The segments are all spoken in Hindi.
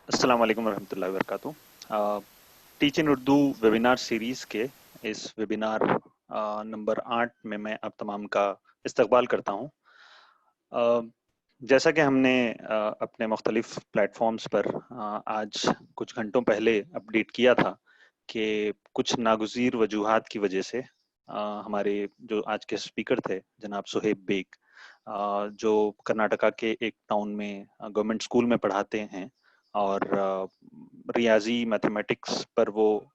अस्सलाम वालेकुम रहमतुल्लाहि व बरकातुहू। Teach in Urdu webinar series के इस वेबिनार नंबर 8 में मैं आप तमाम का इस्तकबाल करता हूँ। जैसा कि हमने अपने मुख्तलिफ प्लेटफॉर्म्स पर आज कुछ घंटों पहले अपडेट किया था कि कुछ नागुज़ीर वजूहात की वजह से हमारे जो आज के स्पीकर थे जनाब सुहेब बेग, जो कर्नाटका के एक टाउन में गवर्नमेंट स्कूल में पढ़ाते हैं और रियाजी मैथमेटिक्स पर वो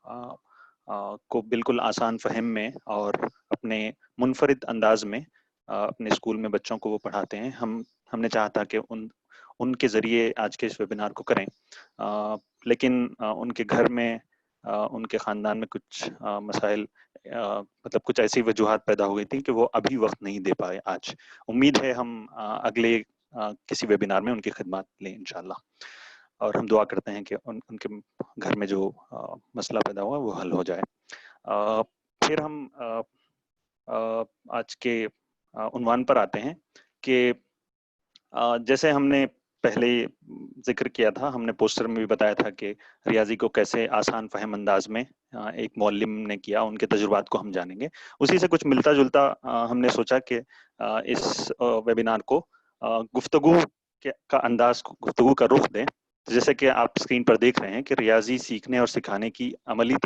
को बिल्कुल आसान फ़हम में और अपने मुनफरिद अंदाज में अपने स्कूल में बच्चों को वो पढ़ाते हैं। हमने चाहा था कि उनके ज़रिए आज के इस वेबिनार को करें, लेकिन उनके घर में उनके ख़ानदान में कुछ मसाइल, मतलब कुछ ऐसी वजूहात पैदा हो गई थी कि वो अभी वक्त नहीं दे पाए आज। उम्मीद है हम अगले किसी वेबिनार में उनकी खिदमत लें इंशाल्लाह, और हम दुआ करते हैं कि उनके घर में जो मसला पैदा हुआ वो हल हो जाए। फिर हम आज के उन्वान पर आते हैं कि जैसे हमने पहले जिक्र किया था, हमने पोस्टर में भी बताया था कि रियाजी को कैसे आसान फहम अंदाज में एक मौल्लिम ने किया, उनके तजुर्बात को हम जानेंगे। उसी से कुछ मिलता जुलता हमने सोचा कि इस वेबिनार को गुफ्तगू का अंदाज, गुफ्तगू का रुख दें। तो जैसे कि आप स्क्रीन पर देख रहे हैं कि रियाजी सीखने और सिखाने की अमली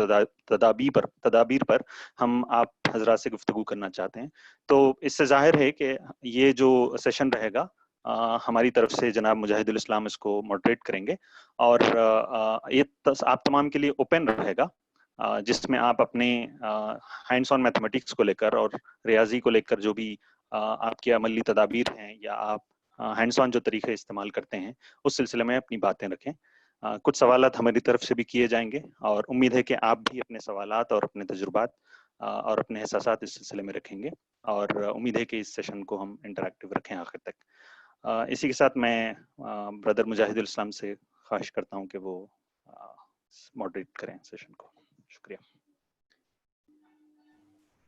तदाबीर पर हम आप हजरात से गुफ्तगू करना चाहते हैं। तो इससे जाहिर है कि ये जो सेशन रहेगा, हमारी तरफ से जनाब मुजाहिदुल इस्लाम इसको मॉडरेट करेंगे और ये आप तमाम के लिए ओपन रहेगा, जिसमें आप अपने हैंड्स ऑन मैथमेटिक्स को लेकर और रियाजी को लेकर जो भी आपकी अमली तदाबीर हैं या आप हैंड्स ऑन जो तरीके इस्तेमाल करते हैं उस सिलसिले में अपनी बातें रखें। कुछ सवालात हमारी तरफ से भी किए जाएंगे और उम्मीद है कि आप भी अपने सवालात और अपने तजुर्बात और अपने एहसासात इस सिलसिले में रखेंगे, और उम्मीद है कि इस सेशन को हम इंटरैक्टिव रखें आखिर तक। इसी के साथ मैं ब्रदर मुजाहिदुल इस्लाम से ख्वाहिश करता हूं कि वो मॉडरेट करें सेशन को। शुक्रिया।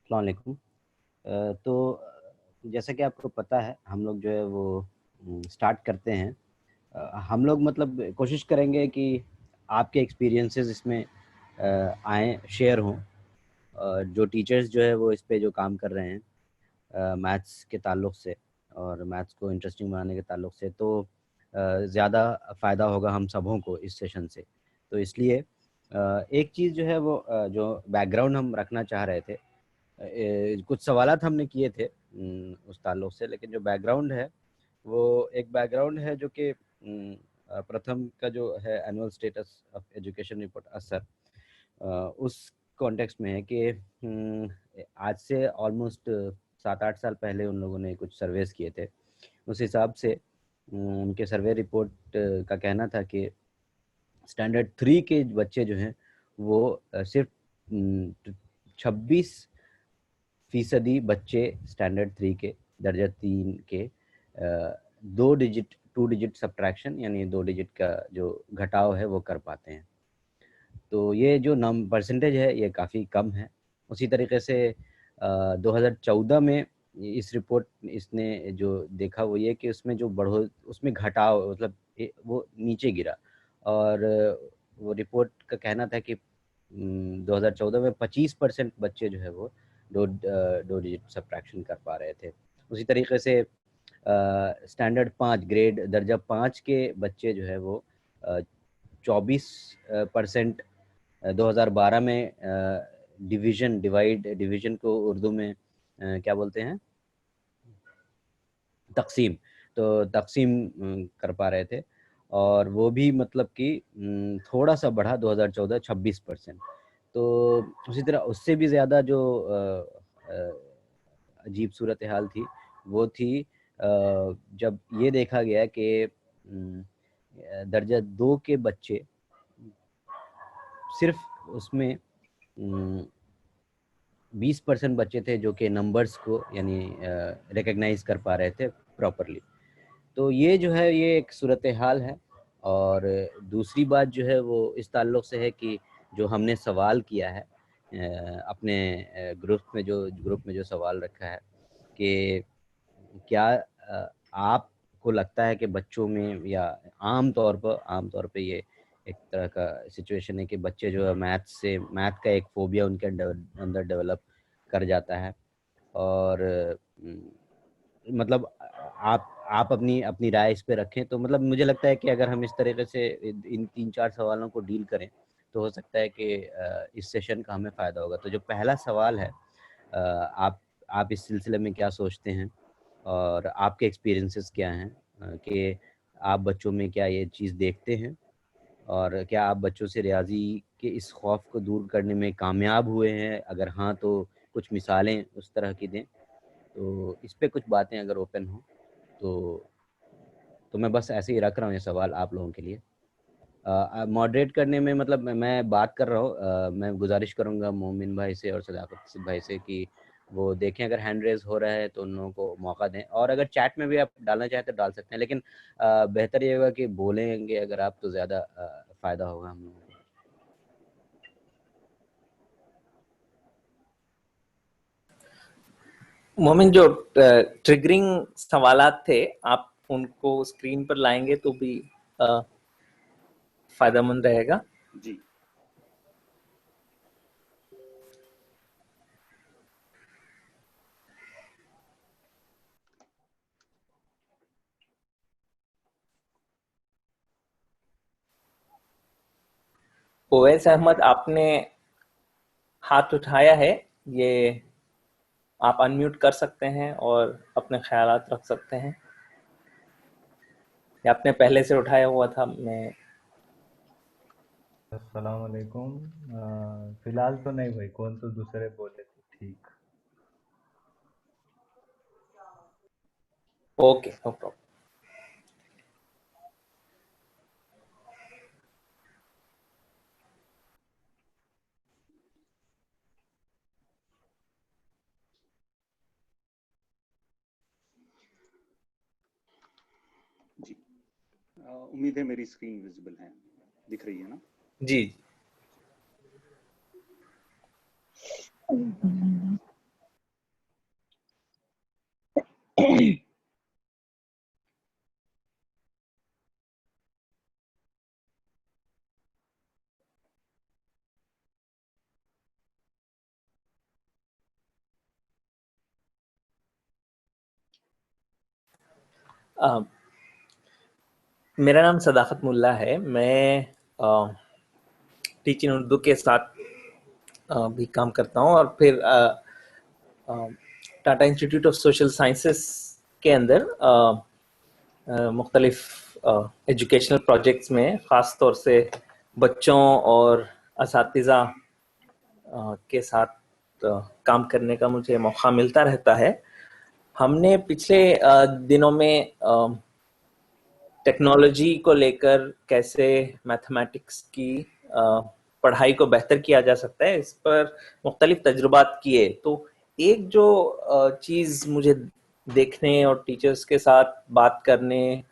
अस्सलाम वालेकुम। तो जैसा कि आपको पता है, हम लोग जो है वो स्टार्ट करते हैं। हम लोग मतलब कोशिश करेंगे कि आपके एक्सपीरियंसेस इसमें आएँ, शेयर हों। जो टीचर्स जो है वो इस पे जो काम कर रहे हैं मैथ्स के ताल्लुक से और मैथ्स को इंटरेस्टिंग बनाने के ताल्लुक से, तो ज़्यादा फ़ायदा होगा हम सबों को इस सेशन से। तो इसलिए एक चीज़ जो है वो जो बैकग्राउंड हम रखना चाह रहे थे, कुछ सवालात हमने किए थे उस ताल्लुक से, लेकिन जो बैकग्राउंड है वो एक बैकग्राउंड है जो कि प्रथम का जो है annual status of education report असर, उस कॉन्टेक्स्ट में है कि आज से ऑलमोस्ट 7-8 साल पहले उन लोगों ने कुछ सर्वेस किए थे। उस हिसाब से उनके सर्वे रिपोर्ट का कहना था कि स्टैंडर्ड 3 के बच्चे जो हैं वो सिर्फ 26% बच्चे स्टैंडर्ड 3 के, दर्जा 3 के 2 डिजिट सब्ट्रैक्शन यानी 2 डिजिट का जो घटाव है वो कर पाते हैं। तो ये जो परसेंटेज है ये काफ़ी कम है। उसी तरीके से 2014 में इस रिपोर्ट इसने जो देखा वो ये कि उसमें घटाव मतलब वो नीचे गिरा, और वो रिपोर्ट का कहना था कि 2014 में 25% बच्चे जो है वो 2 डिजिट सब्ट्रैक्शन कर पा रहे थे। उसी तरीके से स्टैंडर्ड 5 ग्रेड दर्जा 5 के बच्चे जो है वो 24% 2012 में डिवीजन को उर्दू में क्या बोलते हैं, तक़सीम, तो तक़सीम कर पा रहे थे, और वो भी मतलब कि थोड़ा सा बढ़ा 2014 26%। तो उसी तरह उससे भी ज़्यादा जो अजीब सूरत हाल थी वो थी जब ये देखा गया कि दर्जा 2 के बच्चे सिर्फ उसमें 20% बच्चे थे जो कि नंबर्स को यानी रिकग्नाइज कर पा रहे थे प्रॉपरली। तो ये जो है ये एक सूरत हाल है। और दूसरी बात जो है वो इस ताल्लुक़ से है कि जो हमने सवाल किया है अपने ग्रुप में जो सवाल रखा है कि क्या आपको लगता है कि बच्चों में या आम तौर पे ये एक तरह का सिचुएशन है कि बच्चे जो है मैथ का एक फोबिया उनके अंदर डेवलप कर जाता है। और मतलब आप अपनी अपनी राय इस पे रखें। तो मतलब मुझे लगता है कि अगर हम इस तरीके से इन 3-4 सवालों को डील करें तो हो सकता है कि इस सेशन का हमें फ़ायदा होगा। तो जो पहला सवाल है, आप इस सिलसिले में क्या सोचते हैं और आपके एक्सपीरियंसेस क्या हैं, कि आप बच्चों में क्या ये चीज़ देखते हैं और क्या आप बच्चों से रियाज़ी के इस खौफ को दूर करने में कामयाब हुए हैं? अगर हाँ, तो कुछ मिसालें उस तरह की दें। तो इस पे कुछ बातें अगर ओपन हो तो मैं बस ऐसे ही रख रहा हूँ ये सवाल आप लोगों के लिए। मॉडरेट करने में मतलब मैं बात कर रहा हूँ, मैं गुजारिश करूँगा मोमिन भाई से और सदाकत भाई से कि वो देखें अगर हैंड रेज हो रहा है तो उन लोगों को मौका दें, और अगर चैट में भी आप डालना चाहें तो डाल सकते हैं, लेकिन बेहतर ये होगा कि बोलेंगे अगर आप तो ज़्यादा फ़ायदा होगा हम लोगों को। मोमिन, जो ट्रिगरिंग सवालात थे आप उनको स्क्रीन पर लाएंगे तो भी फायदेमंद रहेगा। जी। ओवैस अहमद, आपने हाथ उठाया है, ये आप अनम्यूट कर सकते हैं और अपने ख्यालात रख सकते हैं। या आपने पहले से उठाया हुआ था? मैं अस्सलाम वालेकुम। फिलहाल तो नहीं भाई, कौन तो दूसरे बोले तो ठीक। Okay, no problem. जी, उम्मीद है मेरी स्क्रीन विजिबल है, दिख रही है ना? जी। मेरा नाम सदाकत मुल्ला है। मैं टीचिंग उर्दू के साथ भी काम करता हूँ और फिर Tata institute of social sciences के अंदर मुख्तलिफ एजुकेशनल प्रोजेक्ट्स में ख़ास तौर से बच्चों और असातिज़ा के साथ काम करने का मुझे मौका मिलता रहता है। हमने पिछले दिनों में टेक्नोलॉजी को लेकर कैसे मैथमेटिक्स की पढ़ाई को बेहतर किया जा सकता है, इस पर मुख्तलिफ तजुर्बात किए। तो एक जो चीज़ मुझे देखने और टीचर्स के साथ बात करने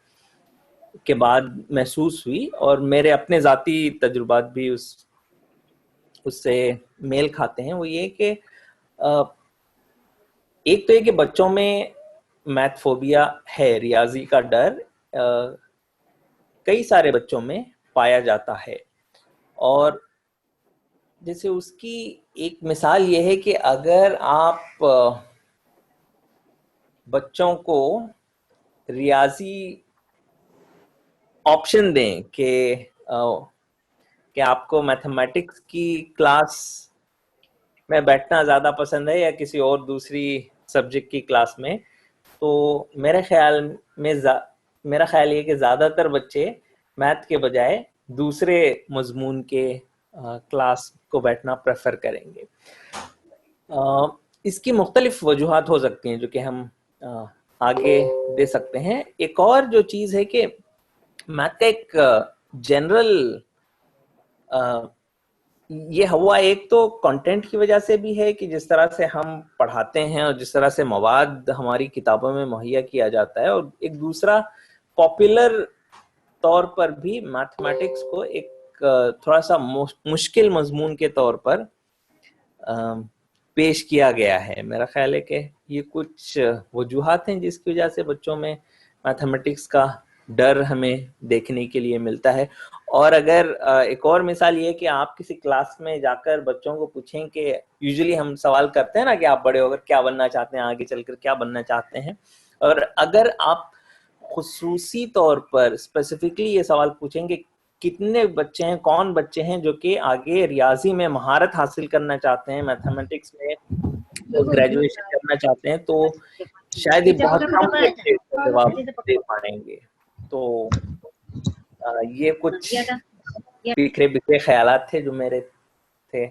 के बाद महसूस हुई, और मेरे अपने ज़ाती तजुर्बात भी उससे मेल खाते हैं, वो ये कि एक तो ये कि बच्चों में मैथ फोबिया है, रियाजी का डर कई सारे बच्चों में पाया जाता है। और जैसे उसकी एक मिसाल ये है कि अगर आप बच्चों को रियाजी ऑप्शन दें कि आपको मैथमेटिक्स की क्लास में बैठना ज़्यादा पसंद है या किसी और दूसरी सब्जेक्ट की क्लास में, तो मेरे ख्याल में मेरा ख्याल ये कि ज़्यादातर बच्चे मैथ के बजाय दूसरे मजमून के क्लास को बैठना प्रेफर करेंगे। इसकी मुख्तलिफ वजूहात हो सकती हैं जो कि हम आगे दे सकते हैं। एक और जो चीज़ है कि मैथ का एक जनरल ये हुआ, एक तो कंटेंट की वजह से भी है कि जिस तरह से हम पढ़ाते हैं और जिस तरह से मवाद हमारी किताबों में मुहैया किया जाता है, और एक दूसरा पॉपुलर तौर पर भी मैथमेटिक्स को एक थोड़ा सा मुश्किल मजमून के तौर पर पेश किया गया है। मेरा ख्याल है कि ये कुछ वजूहात हैं जिसकी वजह से बच्चों में मैथमेटिक्स का डर हमें देखने के लिए मिलता है। और अगर एक और मिसाल ये है कि आप किसी क्लास में जाकर बच्चों को पूछें कि यूजुअली हम सवाल करते हैं ना कि आप बड़े होकर क्या बनना चाहते हैं, आगे चलकर क्या बनना चाहते हैं, और अगर आप खुसूसी तौर पर स्पेसिफिकली ये सवाल पूछेंगे कितने बच्चे हैं, कौन बच्चे हैं जो कि आगे रियाजी में महारत हासिल करना चाहते हैं, मैथमेटिक्स में ग्रेजुएशन करना चाहते हैं, तो शायद ये बहुत कम बच्चे जवाब दे पाएंगे। तो ये कुछ बिखरे बिखरे ख्यालात थे जो मेरे थे।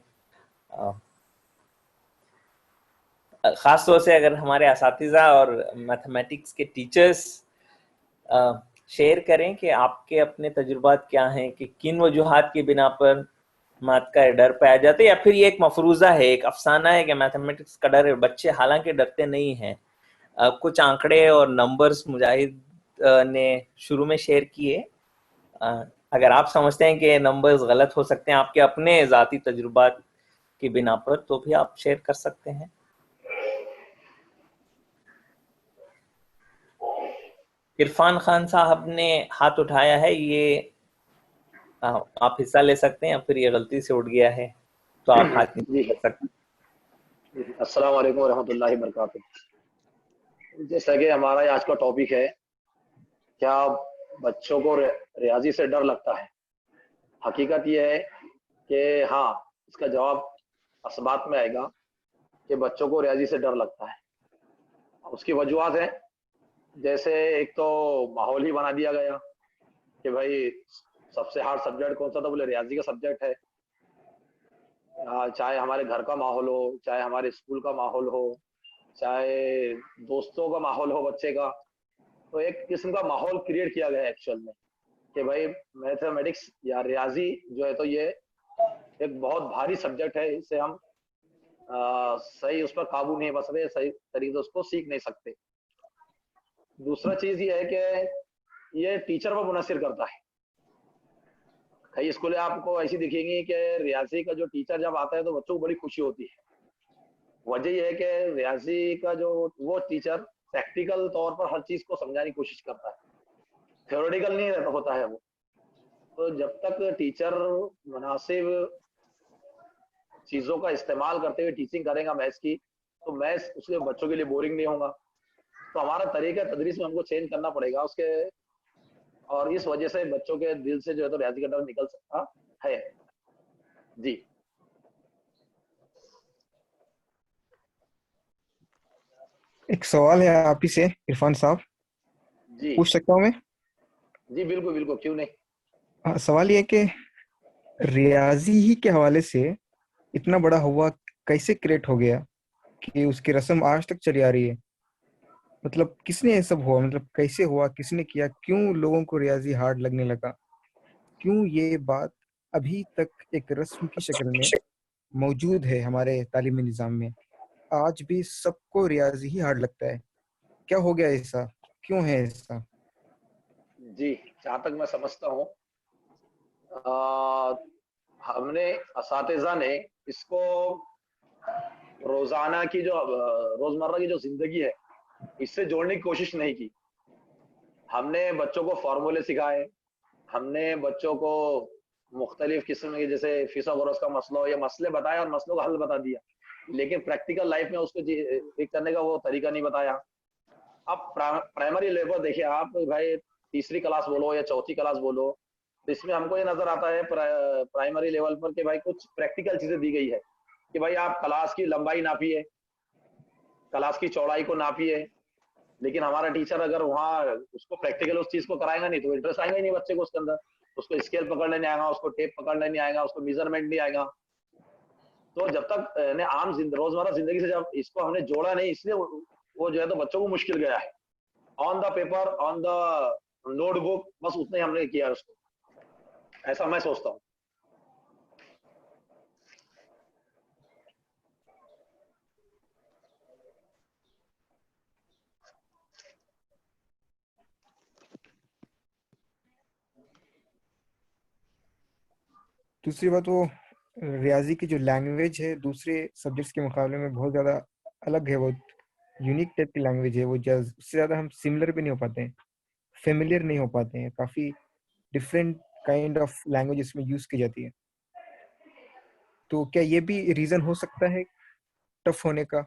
खास तौर से अगर हमारे असातिज़ा और मैथमेटिक्स के टीचर्स शेयर करें कि आपके अपने तजुर्बात क्या हैं, कि किन वजूहात की बिना पर मैथ का डर पाया जाता है, या फिर ये एक मफरूज़ा है, एक अफसाना है कि मैथमेटिक्स का डर है। बच्चे हालांकि डरते नहीं हैं। कुछ आंकड़े और नंबर्स मुजाहिद ने शुरू में शेयर किए। अगर आप समझते हैं कि नंबर्स गलत हो सकते हैं आपके अपने ज़ाती तजुर्बात की बिना पर, तो भी आप शेयर कर सकते हैं। इरफान खान साहब ने हाथ उठाया है, ये आप हिस्सा ले सकते हैं, या फिर ये गलती से उठ गया है तो आप हाथ नीचे कर सकते हैं। अस्सलाम वालेकुम रहमतुल्लाहि बरकातुहू। जैसा कि हमारा आज का टॉपिक है, क्या बच्चों को रियाजी से डर लगता है? हकीकत यह है कि हाँ, इसका जवाब असबात में आएगा कि बच्चों को रियाजी से डर लगता है। उसकी वजूहत है, जैसे एक तो माहौल ही बना दिया गया कि भाई सबसे हार्ड सब्जेक्ट कौन सा था, बोले रियाजी का सब्जेक्ट है। चाहे हमारे घर का माहौल हो, चाहे हमारे स्कूल का माहौल हो, चाहे दोस्तों का माहौल हो बच्चे का, तो एक किस्म का माहौल क्रिएट किया गया है एक्चुअल में कि भाई मैथमेटिक्स या रियाजी जो है तो ये एक बहुत भारी सब्जेक्ट है, इससे हम सही उस पर काबू नहीं पा सकते, सही तरीके से उसको सीख नहीं सकते। दूसरा चीज ये है कि ये टीचर पर मुनसिर करता है। कई स्कूलें आपको ऐसी दिखेंगी कि रियाजी का जो टीचर जब आता है तो बच्चों को बड़ी खुशी होती है। वजह यह है कि रियाजी का जो वो टीचर प्रैक्टिकल तौर पर हर चीज को समझाने की कोशिश करता है, थ्योरेटिकल नहीं रहता होता है वो। तो जब तक टीचर मुनासिब चीजों का इस्तेमाल करते हुए टीचिंग करेगा मैथ्स की, तो मैथ्स उसके बच्चों के लिए बोरिंग नहीं होगा। तो हमारा तरीका तदरीस में हमको चेंज करना पड़ेगा उसके, और इस वजह से बच्चों के दिल से जो है तो रियाजी का डर निकल सकता है। जी एक सवाल है आप ही से इरफान साहब, जी पूछ सकता हूँ मैं? जी बिल्कुल बिल्कुल, क्यों नहीं। सवाल ये है कि रियाजी ही के हवाले से इतना बड़ा हुआ कैसे क्रिएट हो गया कि उसकी रस्म आज तक चली आ रही है? मतलब किसने ये सब हुआ, मतलब कैसे हुआ, किसने किया, क्यों लोगों को रियाजी हार्ड लगने लगा, क्यों ये बात अभी तक एक रस्म की शक्ल में मौजूद है हमारे तालीमी निज़ाम में? आज भी सबको रियाजी ही हार्ड लगता है। क्या हो गया ऐसा, क्यों है ऐसा? जी, जहां तक मैं समझता हूँ, हमने असातिज़ा ने इसको रोजाना की जो रोजमर्रा की जो जिंदगी है इससे जोड़ने की कोशिश नहीं की। हमने बच्चों को फॉर्मूले सिखाए, हमने बच्चों को मुख्तलिफ किस्म के जैसे फिसागोरस का मसला हो या मसले बताए और मसलों का हल बता दिया, लेकिन प्रैक्टिकल लाइफ में उसको एक करने का वो तरीका नहीं बताया। अब प्राइमरी लेवल देखिए आप भाई, तीसरी क्लास बोलो या चौथी क्लास बोलो, तो इसमें हमको ये नजर आता है प्राइमरी लेवल पर कि भाई कुछ प्रैक्टिकल चीजें दी गई है कि भाई आप क्लास की लंबाई नापिए, क्लास की चौड़ाई को नापिए। लेकिन हमारा टीचर अगर वहाँ उसको प्रैक्टिकल उस चीज को कराएगा नहीं तो इंटरेस्ट आएगा ही नहीं बच्चे को उसके अंदर। उसको स्केल पकड़ने नहीं आएगा, उसको टेप पकड़ने नहीं आएगा, उसको मेजरमेंट नहीं आएगा। तो जब तक आम रोजमर्रा जिंदगी से जब इसको हमने जोड़ा नहीं, इसलिए वो जो है तो बच्चों को मुश्किल गया है। On the paper, on the notebook, बस उतना ही हमने किया उसको, ऐसा मैं सोचता हूँ। दूसरी बात, वो रियाजी की जो लैंग्वेज है दूसरे सब्जेक्ट्स के मुकाबले में बहुत ज़्यादा अलग है, वो यूनिक टाइप की लैंग्वेज है, वो उससे ज़्यादा हम सिमिलर भी नहीं हो पाते हैं। फेमिलियर नहीं हो पाते हैं, काफी डिफरेंट काइंड ऑफ लैंग्वेज इसमें यूज की जाती है। तो क्या ये भी रीजन हो सकता है टफ होने का?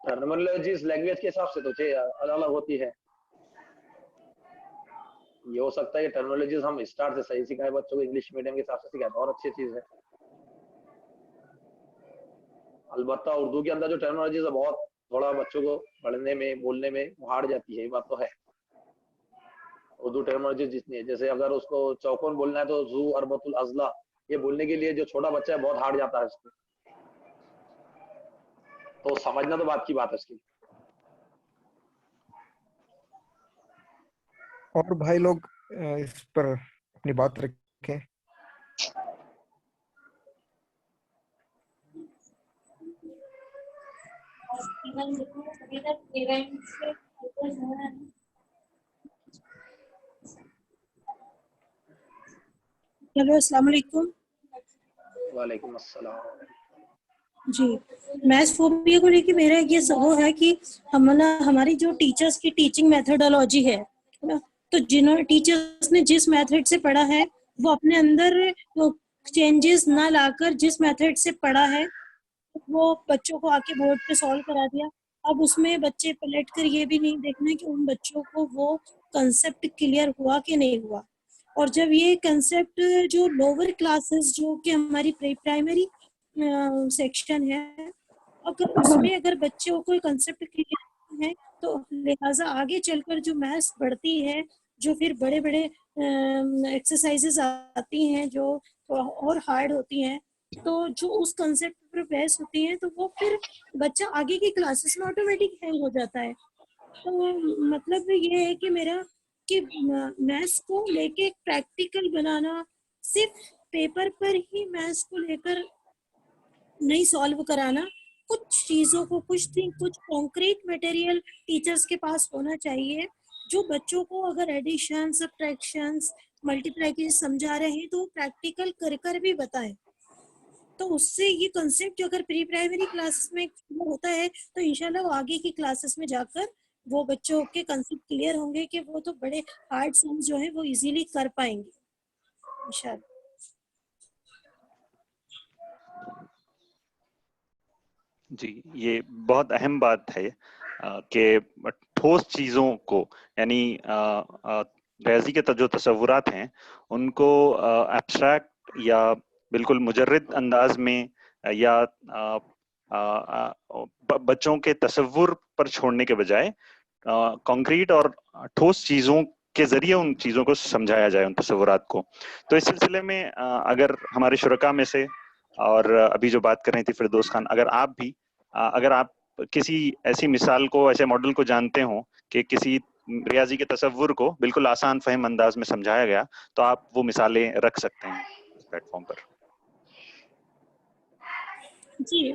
टर्मिनोलॉजीज लैंग्वेज के हिसाब से तो अलग अलग होती है। ये हो सकता है कि टर्मिनोलॉजीज हम स्टार्ट से सही सिखाए बच्चों को, इंग्लिश मीडियम के हिसाब से सिखाए तो और अच्छी चीज है। अलबत्ता उर्दू के अंदर जो टर्मिनोलॉजीज है बहुत थोड़ा बच्चों को पढ़ने में बोलने में हार्ड जाती है, ये बात तो है। उर्दू टर्मिनोलॉजी जितनी है, जैसे अगर उसको चौकोन बोलना है तो जू अरबतुल अजला, ये बोलने के लिए जो छोटा बच्चा है बहुत हार्ड जाता है उसको, तो समझना तो बात की बात है उसकी। और भाई लोग इस पर अपनी बात रखें। हेलो, अस्सलाम वालेकुम। वालेकुम अस्सलाम। जी, मैथ्स फोबिया को लेके मेरा ये वो है कि हमारी जो टीचर्स की टीचिंग मेथोडोलॉजी है ना, तो जिन्होंने टीचर्स ने जिस मेथड से पढ़ा है वो अपने अंदर चेंजेस ना लाकर जिस मेथड से पढ़ा है वो बच्चों को आके बोर्ड पे सॉल्व करा दिया। अब उसमें बच्चे पलट कर ये भी नहीं देखना कि उन बच्चों को वो कंसेप्ट क्लियर हुआ कि नहीं हुआ। और जब ये कंसेप्ट जो लोअर क्लासेस जो कि हमारी प्राइमरी सेक्शन है, अगर बच्चों को कोई कंसेप्ट क्लियर है तो लिहाजा आगे चलकर जो मैथ्स बढ़ती है, जो फिर बड़े बड़े एक्सरसाइजेस आती हैं जो और हार्ड होती हैं, तो जो उस कंसेप्ट पर बेस होती हैं तो वो फिर बच्चा आगे की क्लासेस में ऑटोमेटिक हैंग हो जाता है। तो मतलब ये है कि मेरा कि मैथ्स को लेके प्रैक्टिकल बनाना, सिर्फ पेपर पर ही मैथ्स को लेकर नहीं सॉल्व कराना, कुछ चीजों को कुछ कॉन्क्रीट मटेरियल टीचर्स के पास होना चाहिए जो बच्चों को अगर एडिशन, सब्ट्रैक्शंस, मल्टीप्लाई समझा रहे हैं तो प्रैक्टिकल कर कर भी बताएं। तो उससे ये कंसेप्ट जो अगर प्री प्राइमरी क्लासेस में होता है तो इंशाल्लाह वो आगे की क्लासेस में जाकर वो बच्चों के कंसेप्ट क्लियर होंगे कि वो तो बड़े हार्ड सम्स जो है वो इजीली कर पाएंगे इंशाल्लाह। जी, ये बहुत अहम बात है कि ठोस चीजों को, यानी रियाजी के जो तसव्वुरात हैं उनको एब्स्ट्रैक्ट या बिल्कुल मुजर्रिद अंदाज में या बच्चों के तसव्वुर पर छोड़ने के बजाय कंक्रीट और ठोस चीजों के जरिए उन चीजों को समझाया जाए, उन तसव्वुरात को। तो इस सिलसिले में अगर हमारे शुरका में से, और अभी जो बात कर रही थी फिरदौस खान, अगर आप किसी ऐसी मिसाल को, ऐसे मॉडल को जानते हो कि किसी रियाजी के तसव्वुर को बिल्कुल आसान फहम अंदाज में समझाया गया, तो आप वो मिसालें रख सकते हैं इस प्लेटफॉर्म पर। जी,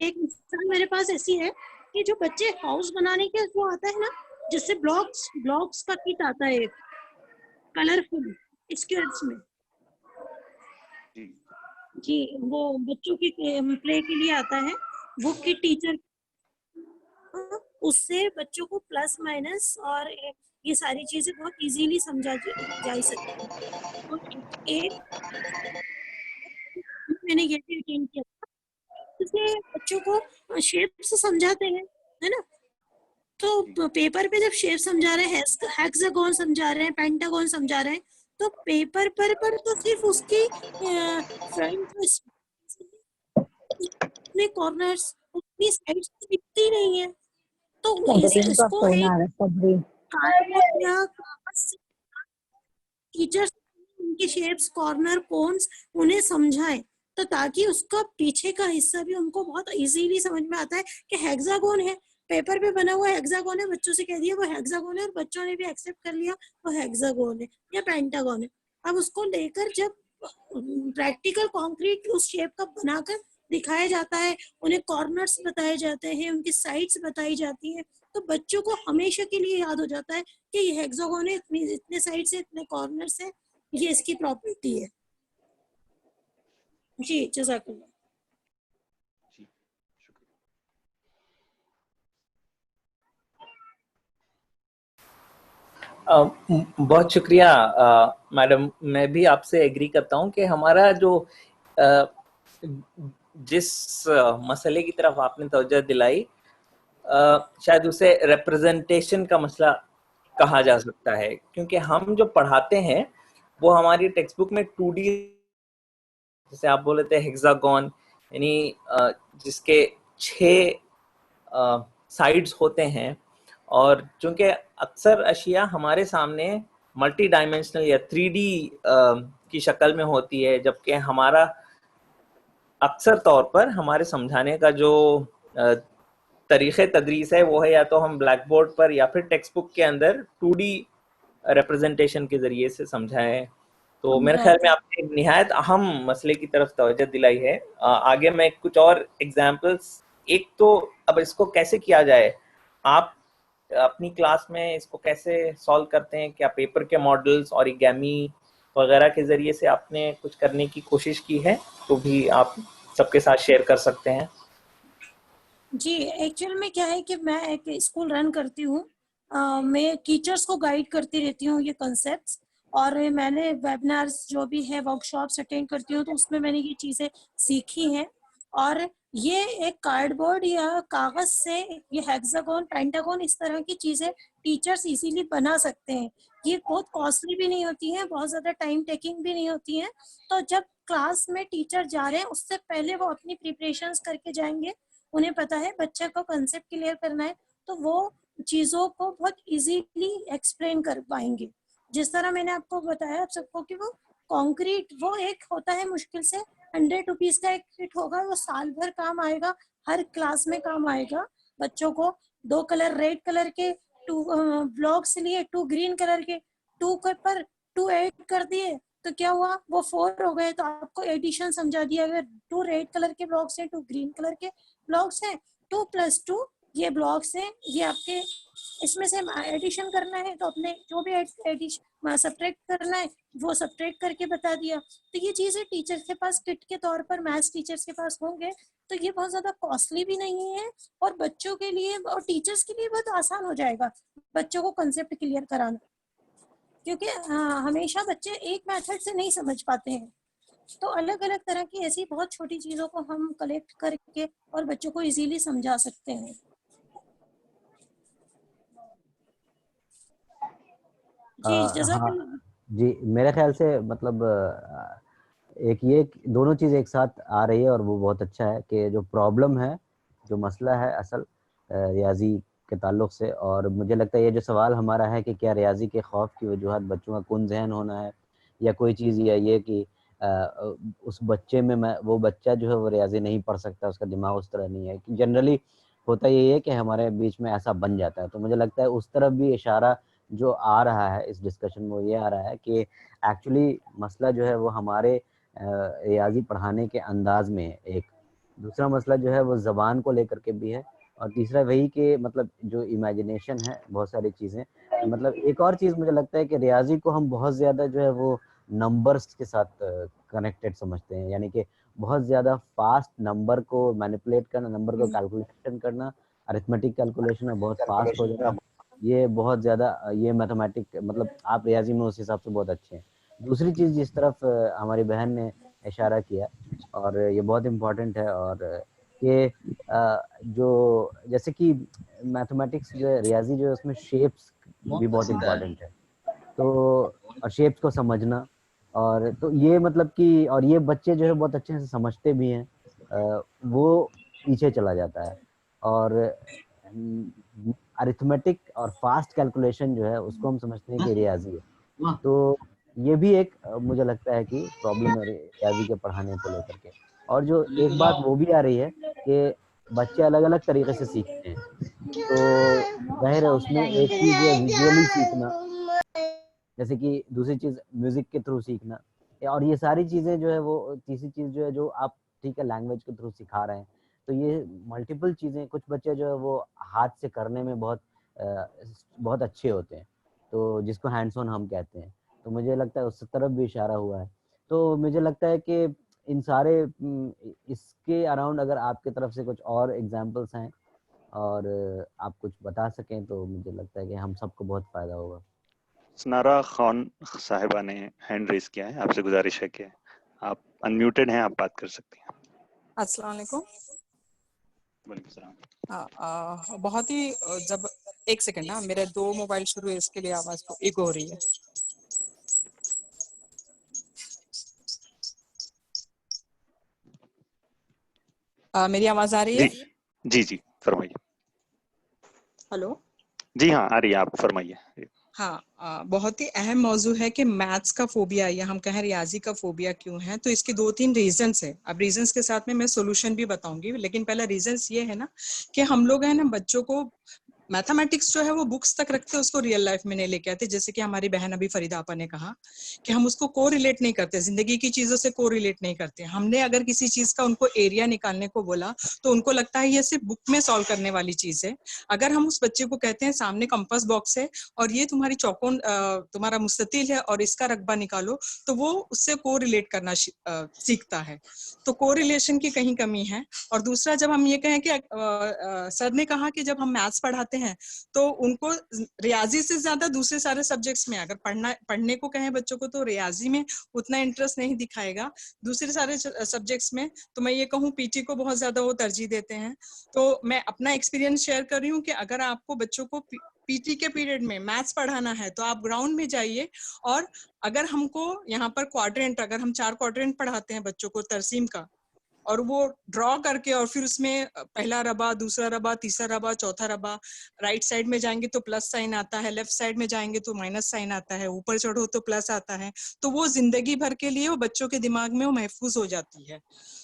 एक मिसाल मेरे पास ऐसी है कि जो बच्चे हाउस बनाने के वो आता है ना, जिससे ब्लॉक्स का किट आता है एक कलरफुल स्क्वायर्स में। जी, वो बच्चों की प्ले के लिए आता है वो किट टीचर, उससे बच्चों को प्लस माइनस और ये सारी चीजें बहुत इजीली समझा जा सकती है। तो एक मैंने ये भी अटेंड किया था, इसमें बच्चों को शेप से समझाते हैं, है ना, तो पेपर पे जब शेप समझा रहे हैं, हेक्सागोन समझा रहे हैं, पेंटागोन समझा रहे हैं, तो पेपर पर तो सिर्फ उसकी फ्रंट में कॉर्नर्स, उसकी साइड्स दिखती नहीं है, तो इसको एक कार्डबोर्ड या टीचर्स उनके शेप्स, कॉर्नर, कोन्स उन्हें समझाएं, तो ताकि उसका पीछे का हिस्सा भी उनको बहुत इजीली समझ में आता है कि हेक्सागोन है, पेपर पे बना हुआ हेक्सागोन है, बच्चों से कह दिया वो हेक्सागोन है और बच्चों ने भी एक्सेप्ट कर लिया वो हेक्सागोन है या पेंटागोन है। अब उसको लेकर जब प्रैक्टिकल कॉन्क्रीट उस शेप का बनाकर दिखाया जाता है, उन्हें कॉर्नर्स बताए जाते हैं, उनकी साइड्स बताई जाती है, तो बच्चों को हमेशा के लिए याद हो जाता है कि ये हेक्सागोन है, इतने साइड से इतने कॉर्नर से, ये इसकी प्रॉपर्टी है। जी, जज़ाकल्लाह। बहुत शुक्रिया मैडम। मैं भी आपसे एग्री करता हूं कि हमारा जो जिस मसले की तरफ आपने तवज्जो दिलाई, शायद उसे रिप्रेजेंटेशन का मसला कहा जा सकता है, क्योंकि हम जो पढ़ाते हैं वो हमारी टेक्स्ट बुक में 2D, जैसे आप बोले थे हेक्सागोन, यानी जिसके 6 साइड्स होते हैं, और चूंकि अक्सर अशिया हमारे सामने मल्टी डायमेंशनल या 3D की शक्ल में होती है, जबकि हमारा अक्सर तौर पर हमारे समझाने का जो तरीक़े तदरीस है वो है या तो हम ब्लैक बोर्ड पर या फिर टेक्स्ट बुक के अंदर 2D रिप्रेजेंटेशन के ज़रिए से समझाएं। तो मेरे ख्याल में आपने निहायत अहम मसले की तरफ तवज्जो दिलाई है। आगे मैं कुछ और एग्जाम्पल्स, एक तो अब इसको कैसे किया जाए, आप अपनी क्लास में इसको कैसे सॉल्व करते हैं? क्या पेपर के मॉडल्स, ओरिगेमी वगैरह के ज़रिए से आपने कुछ करने की कोशिश की है? तो भी आप सबके साथ शेयर कर सकते हैं। जी, एक्चुअल में क्या है कि मैं एक स्कूल रन करती हूँ। मैं टीचर्स को गाइड करती रहती हूँ ये कॉन्सेप्ट्स, और मैंने वेबिनार्स जो भी है वर्कशॉप्स अटेंड करती हूँ, तो उसमें मैंने ये चीज़ें सीखी हैं। और ये एक कार्डबोर्ड या कागज से ये हेक्सागोन, पेंटागोन, इस तरह की चीज़ें टीचर्स इजीली बना सकते हैं। ये बहुत कॉस्टली भी नहीं होती हैं, बहुत ज़्यादा टाइम टेकिंग भी नहीं होती हैं। तो जब क्लास में टीचर जा रहे हैं उससे पहले वो अपनी प्रिपरेशंस करके जाएंगे, उन्हें पता है बच्चे को कंसेप्ट क्लियर करना है, तो वो चीज़ों को बहुत इजीली एक्सप्लेन कर पाएंगे। जिस तरह मैंने आपको बताया आप सबको कि वो कंक्रीट, वो एक होता है मुश्किल से 100 रुपीज का एक किट होगा, वो साल भर काम आएगा, हर क्लास में काम आएगा। बच्चों को 2 कलर, रेड कलर के 2 ब्लॉक्स लिए, 2 ग्रीन कलर के, 2 पर 2 ऐड कर दिए तो क्या हुआ, वो 4 हो गए। तो आपको एडिशन समझा दिया, अगर 2 रेड कलर के ब्लॉक्स हैं, 2 ग्रीन कलर के ब्लॉक्स हैं, 2 + 2 ये ब्लॉक्स हैं, ये आपके इसमें से एडिशन करना है, तो अपने जो भी एडिशन सब्ट्रैक्ट करना है वो सब्ट्रैक्ट करके बता दिया। तो ये चीज़ें टीचर के पास किट के तौर पर मैथ्स टीचर्स के पास होंगे, तो ये बहुत ज़्यादा कॉस्टली भी नहीं है, और बच्चों के लिए और टीचर्स के लिए बहुत आसान हो जाएगा बच्चों को कंसेप्ट क्लियर कराना, क्योंकि हमेशा बच्चे एक मेथड से नहीं समझ पाते हैं। तो अलग अलग तरह की ऐसी बहुत छोटी चीज़ों को हम कलेक्ट करके और बच्चों को इजीली समझा सकते हैं। जी, हाँ जज़ाकल्लाह। जी, मेरे ख्याल से मतलब एक ये दोनों चीज़ एक साथ आ रही है, और वो बहुत अच्छा है कि जो प्रॉब्लम है, जो मसला है असल रियाजी के ताल्लुक से, और मुझे लगता है ये जो सवाल हमारा है कि क्या रियाजी के खौफ की वजूहत बच्चों का कौन जहन होना है, या कोई चीज़, या ये कि उस बच्चे में वो बच्चा जो है वो रियाजी नहीं पढ़ सकता, उसका दिमाग उस तरह नहीं है। जनरली होता यही है कि हमारे बीच में ऐसा बन जाता है। तो मुझे लगता है उस तरफ भी इशारा जो आ रहा है इस डिस्कशन में, वो ये आ रहा है कि एक्चुअली मसला जो है वो हमारे रियाजी पढ़ाने के अंदाज में है। एक दूसरा मसला जो है वो ज़बान को लेकर के भी है, और तीसरा वही कि मतलब जो इमेजिनेशन है, बहुत सारी चीज़ें, मतलब एक और चीज़ मुझे लगता है कि रियाजी को हम बहुत ज़्यादा जो है वो नंबर्स के साथ कनेक्टेड समझते हैं, यानी कि बहुत ज़्यादा फास्ट नंबर को मैनिपुलेट करना, नंबर को कैलकुलेशन करना, अरिथमेटिक कैलकुलेशन में बहुत फास्ट हो जाना, ये बहुत ज़्यादा ये मैथमेटिक, मतलब आप रियाजी में उस हिसाब से बहुत अच्छे हैं। दूसरी चीज़ जिस तरफ हमारी बहन ने इशारा किया, और ये बहुत इम्पोर्टेंट है, और कि जो जैसे कि मैथमेटिक्स जो है, रियाजी जो है, उसमें शेप्स भी बहुत इम्पोर्टेंट है। तो और शेप्स को समझना, और तो ये मतलब कि, और ये बच्चे जो है बहुत अच्छे से समझते भी हैं, वो पीछे चला जाता है। और अरिथमेटिक और फास्ट कैलकुलेशन जो है उसको हम समझते हैं कि रियाजी है। तो ये भी एक मुझे लगता है कि प्रॉब्लम है रियाजी के पढ़ाने को लेकर के। और जो एक बात वो भी आ रही है कि बच्चे अलग अलग तरीके से सीखते हैं, तो जाहिर है उसमें एक चीज़ जो है विजुअली सीखना, जैसे कि दूसरी चीज़ म्यूजिक के थ्रू सीखना, और ये सारी चीज़ें जो है वो, तीसरी चीज़ जो है जो आप ठीक है लैंग्वेज के थ्रू सिखा रहे हैं, तो ये मल्टीपल चीज़ें, कुछ बच्चे जो है वो हाथ से करने में बहुत अच्छे होते हैं, तो जिसको हैंड्स ऑन हम कहते हैं, तो मुझे लगता है उस तरफ भी इशारा हुआ है। तो मुझे लगता है कि इन सारे इसके अराउंड अगर आपकी तरफ से कुछ और एग्जाम्पल्स हैं और आप कुछ बता सकें, तो मुझे लगता है कि हम सबको बहुत फ़ायदा होगा। सनारा खान साहिबा ने हैंड रेज किया है, आपसे गुजारिश है कि आप अनम्यूटेड हैं, आप बात कर सकती हैं। अस्सलाम वालेकुम। वालेकुम सलाम। बहुत ही जब एक सेकंड ना, मेरे 2 मोबाइल शुरू है, इसके लिए आवाज को इको हो रही है। मेरी आवाज आ रही है? जी जी फरमाइए। हेलो। जी हाँ आ रही है, आप फरमाइए। हाँ, बहुत ही अहम मौजू है कि मैथ्स का फोबिया या हम कहें रियाजी का फोबिया क्यों है। तो इसके 2-3 रीजंस है। अब रीजंस के साथ में मैं सॉल्यूशन भी बताऊंगी, लेकिन पहला रीजंस ये है ना कि हम लोग है ना बच्चों को मैथमेटिक्स जो है वो बुक्स तक रखते हैं, उसको रियल लाइफ में नहीं लेके आते। जैसे कि हमारी बहन अभी फरीदा आपा ने कहा कि हम उसको को रिलेट नहीं करते, जिंदगी की चीजों से को रिलेट नहीं करते। हमने अगर किसी चीज का उनको एरिया निकालने को बोला तो उनको लगता है ये सिर्फ बुक में सॉल्व करने वाली चीज है। अगर हम उस बच्चे को कहते हैं सामने कंपास बॉक्स है और ये तुम्हारी चौकोन तुम्हारा मुस्ततिल है और इसका रकबा निकालो, तो वो उससे को रिलेट करना सीखता है। तो को रिलेशन की कहीं कमी है। और दूसरा, जब हम ये कहें कि सर ने कहा कि जब हम मैथ्स पढ़ाते हैं तो उनको रियाजी से ज्यादा दूसरे सारे सब्जेक्ट्स में, अगर पढ़ने को कहें बच्चों को, तो रियाजी में उतना इंटरेस्ट नहीं दिखाएगा। दूसरे सारे सब्जेक्ट्स में तो मैं ये कहूँ पीटी को बहुत ज्यादा वो तरजीह देते हैं। तो मैं अपना एक्सपीरियंस शेयर कर रही हूँ कि अगर आपको बच्चों को पीटी के पीरियड में मैथ्स पढ़ाना है तो आप ग्राउंड में जाइए। और अगर हमको यहाँ पर क्वाड्रेंट, अगर हम 4 क्वाड्रेंट पढ़ाते हैं बच्चों को तरसीम का, और वो ड्रॉ करके और फिर उसमें पहला रबा, दूसरा रबा, तीसरा रबा, चौथा रबा, राइट साइड में जाएंगे तो प्लस साइन आता है, लेफ्ट साइड में जाएंगे तो माइनस साइन आता है, ऊपर चढ़ो तो प्लस आता है, तो वो जिंदगी भर के लिए वो बच्चों के दिमाग में वो महफूज हो जाती है।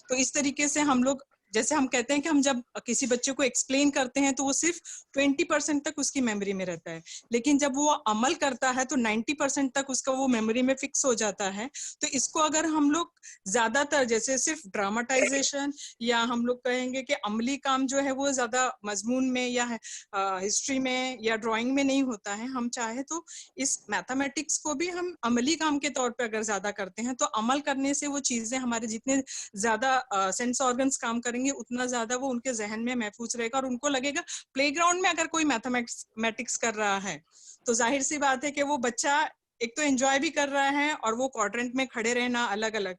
तो इस तरीके से हम लोग, जैसे हम कहते हैं कि हम जब किसी बच्चे को एक्सप्लेन करते हैं तो वो सिर्फ 20% तक उसकी मेमोरी में रहता है, लेकिन जब वो अमल करता है तो 90% तक उसका वो मेमोरी में फिक्स हो जाता है। तो इसको अगर हम लोग ज्यादातर जैसे सिर्फ ड्रामाटाइजेशन या हम लोग कहेंगे कि अमली काम जो है वो ज्यादा मजमून में या हिस्ट्री में या ड्राइंग में नहीं होता है, हम चाहे तो इस मैथमेटिक्स को भी हम अमली काम के तौर पे अगर ज्यादा करते हैं तो अमल करने से वो चीजें हमारे जितने ज्यादा सेंस ऑर्गन्स काम करेंगे उतना ज्यादा वो उनके जहन में महफूज रहेगा। और उनको लगेगा प्लेग्राउंड में अगर कोई मैथमेटिक्स कर रहा है तो जाहिर सी बात है कि वो बच्चा एक तो एंजॉय भी कर रहा है और वो क्वाड्रेंट में खड़े रहना अलग अलग,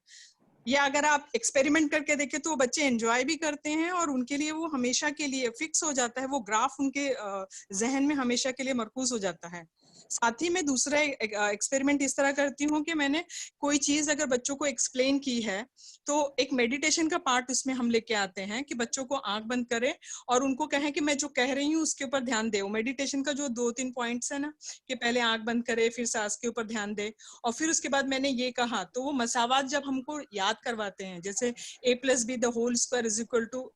या अगर आप एक्सपेरिमेंट करके देखें तो बच्चे एंजॉय भी करते हैं और उनके लिए वो हमेशा के लिए फिक्स हो जाता है, वो ग्राफ उनके जहन में हमेशा के लिए मरकूज हो जाता है। साथ ही मैं दूसरा एक्सपेरिमेंट इस तरह करती हूँ कि मैंने कोई चीज अगर बच्चों को एक्सप्लेन की है तो एक मेडिटेशन का पार्ट उसमें हम लेके आते हैं कि बच्चों को आंख बंद करें और उनको कहें कि मैं जो कह रही हूँ उसके ऊपर ध्यान दे। मेडिटेशन का जो 2-3 पॉइंट्स है ना, कि पहले आंख बंद करे, फिर सांस के ऊपर ध्यान दे, और फिर उसके बाद मैंने ये कहा तो वो मसावात जब हमको याद करवाते हैं, जैसे a+b the whole square is equal to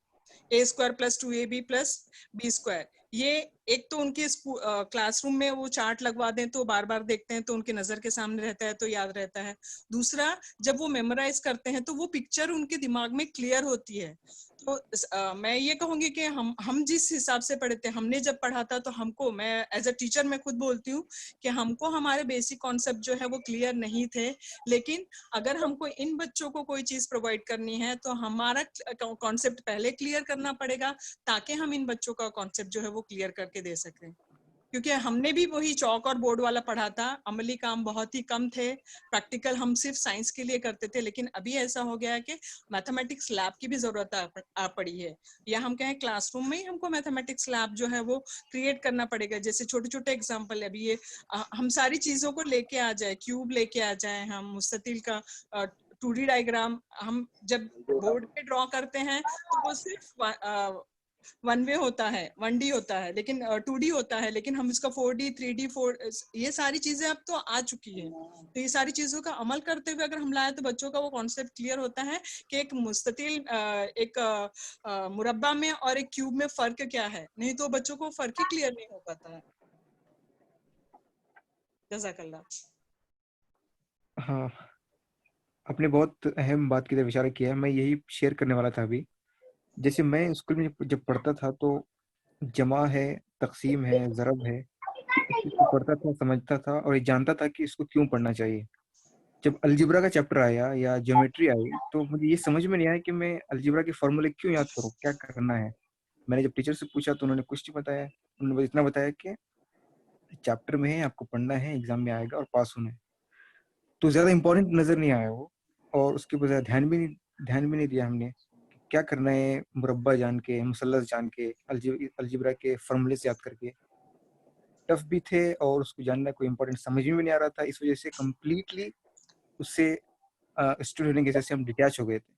a² + 2ab + b², ये एक तो उनके क्लासरूम में वो चार्ट लगवा दें तो बार बार देखते हैं तो उनकी नजर के सामने रहता है तो याद रहता है। दूसरा, जब वो मेमोराइज करते हैं तो वो पिक्चर उनके दिमाग में क्लियर होती है। तो मैं ये कहूंगी कि हम जिस हिसाब से पढ़े थे, हमने जब पढ़ा था तो हमको, मैं एज अ टीचर मैं खुद बोलती हूँ कि हमको हमारे बेसिक कॉन्सेप्ट जो है वो क्लियर नहीं थे, लेकिन अगर हमको इन बच्चों को कोई चीज प्रोवाइड करनी है तो हमारा कॉन्सेप्ट पहले क्लियर करना पड़ेगा ताकि हम इन बच्चों का कॉन्सेप्ट जो है वो क्लियर करके दे सकें। क्योंकि हमने भी वही चौक और बोर्ड वाला पढ़ा था, अमली काम बहुत ही कम थे, प्रैक्टिकल हम सिर्फ साइंस के लिए करते थे। लेकिन अभी ऐसा हो गया है कि मैथमेटिक्स लैब की भी जरूरत आ पड़ी है, या हम कहें क्लासरूम में ही हमको मैथमेटिक्स लैब जो है वो क्रिएट करना पड़ेगा। जैसे छोटे छोटे एग्जाम्पल, अभी ये हम सारी चीजों को लेके आ जाए, क्यूब लेके आ जाए, हम मुस्ततिल का 2D डायग्राम हम जब बोर्ड पे ड्रॉ करते हैं तो वो सिर्फ 1 वे होता है, 1D होता है, लेकिन 2D होता है, लेकिन हम इसका 4D 3D 4 ये सारी चीजें अब तो आ चुकी है। तो ये सारी चीजों का अमल करते हुए अगर हम लाए तो बच्चों का वो कॉन्सेप्ट क्लियर होता है कि एक मुस्ततिल एक मुरब्बा में और एक क्यूब में फर्क क्या है। नहीं तो बच्चों को फर्क ही क्लियर नहीं हो पाता है। जज़ाकल्लाह। हाँ, आपने बहुत अहम बात की तरफ इशारा किया है। मैं यही शेयर करने वाला था अभी। जैसे मैं स्कूल में जब पढ़ता था तो जमा है, तकसीम है, ज़रब है, इस चीज़ को पढ़ता था, समझता था और ये जानता था कि इसको क्यों पढ़ना चाहिए। जब अलजेब्रा का चैप्टर आया या ज्योमेट्री आई तो मुझे ये समझ में नहीं आया कि मैं अलजेब्रा के फॉर्मूले क्यों याद करूँ, क्या करना है। मैंने जब टीचर से पूछा तो उन्होंने कुछ नहीं बताया। उन्होंने बस इतना बताया कि चैप्टर में है, आपको पढ़ना है, एग्जाम में आएगा और पास होना है। तो ज्यादा इंपॉर्टेंट नजर नहीं आया वो, और उसके बजाय ध्यान भी नहीं दिया हमने क्या करना है। मुरब्बा जान के, मुसल्लस जान के, अलजिब्रा के फॉर्मूलेस याद करके टफ भी थे, और उसको जानना कोई इंपॉर्टेंट समझ में भी नहीं आ रहा था। इस वजह से कम्प्लीटली उससे स्टूडेंट के जैसे हम डिटैच हो गए थे,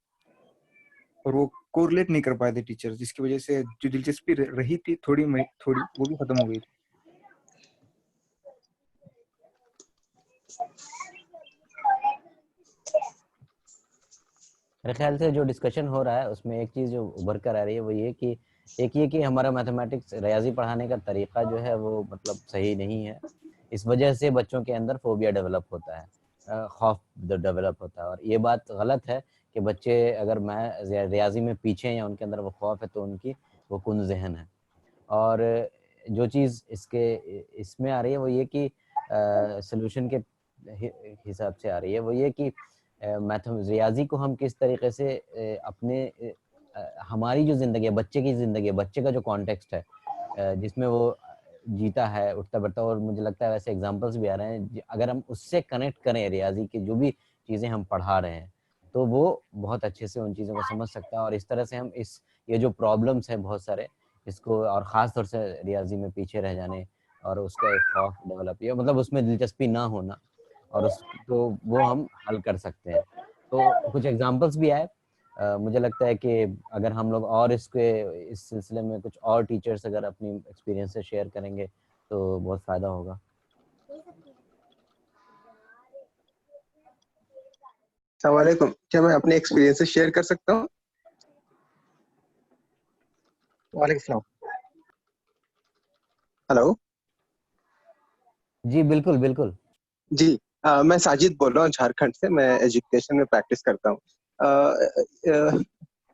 और वो कोरिलेट नहीं कर पाए थे टीचर, जिसकी वजह से जो दिलचस्पी रही थी थोड़ी वो भी खत्म हो गई थी। मेरे ख्याल से जो डिस्कशन हो रहा है उसमें एक चीज़ जो उभर कर आ रही है वो ये कि एक ये कि हमारा मैथमेटिक्स रियाजी पढ़ाने का तरीका जो है वो मतलब सही नहीं है। इस वजह से बच्चों के अंदर फोबिया डेवलप होता है, खौफ डेवलप होता है। और ये बात गलत है कि बच्चे अगर मैं रियाजी में पीछे हैं या उनके अंदर वो खौफ है तो उनकी वो कुन जहन है। और जो चीज़ इसमें आ रही है वो ये कि सोल्यूशन के हिसाब से आ रही है वो ये कि रियाजी को हम किस तरीके से अपने हमारी जो ज़िंदगी है, बच्चे की ज़िंदगी है, बच्चे का जो कॉन्टेक्स्ट है जिसमें वो जीता है, उठता बैठता, और मुझे लगता है वैसे एग्जांपल्स भी आ रहे हैं, अगर हम उससे कनेक्ट करें रियाजी की जो भी चीज़ें हम पढ़ा रहे हैं तो वो बहुत अच्छे से उन चीज़ों को समझ सकता है। और इस तरह से हम ये जो प्रॉब्लम्स हैं बहुत सारे इसको, और ख़ास तौर से रियाजी में पीछे रह जाने और उसका एक खौफ डेवलप, या मतलब उसमें दिलचस्पी ना होना, और तो वो हम हल कर सकते हैं। तो कुछ एग्जांपल्स भी आए। मुझे लगता है कि अगर हम लोग और इस सिलसिले में कुछ और टीचर्स अगर अपनी एक्सपीरियंस से शेयर करेंगे तो बहुत फ़ायदा होगा। अस्सलाम वालेकुम, क्या मैं अपने एक्सपीरियंस से शेयर कर सकता हूँ? वालेकुम सलाम। हेलो जी बिल्कुल बिल्कुल। जी, मैं साजिद बोल रहा हूँ झारखंड से। मैं एजुकेशन में प्रैक्टिस करता हूँ।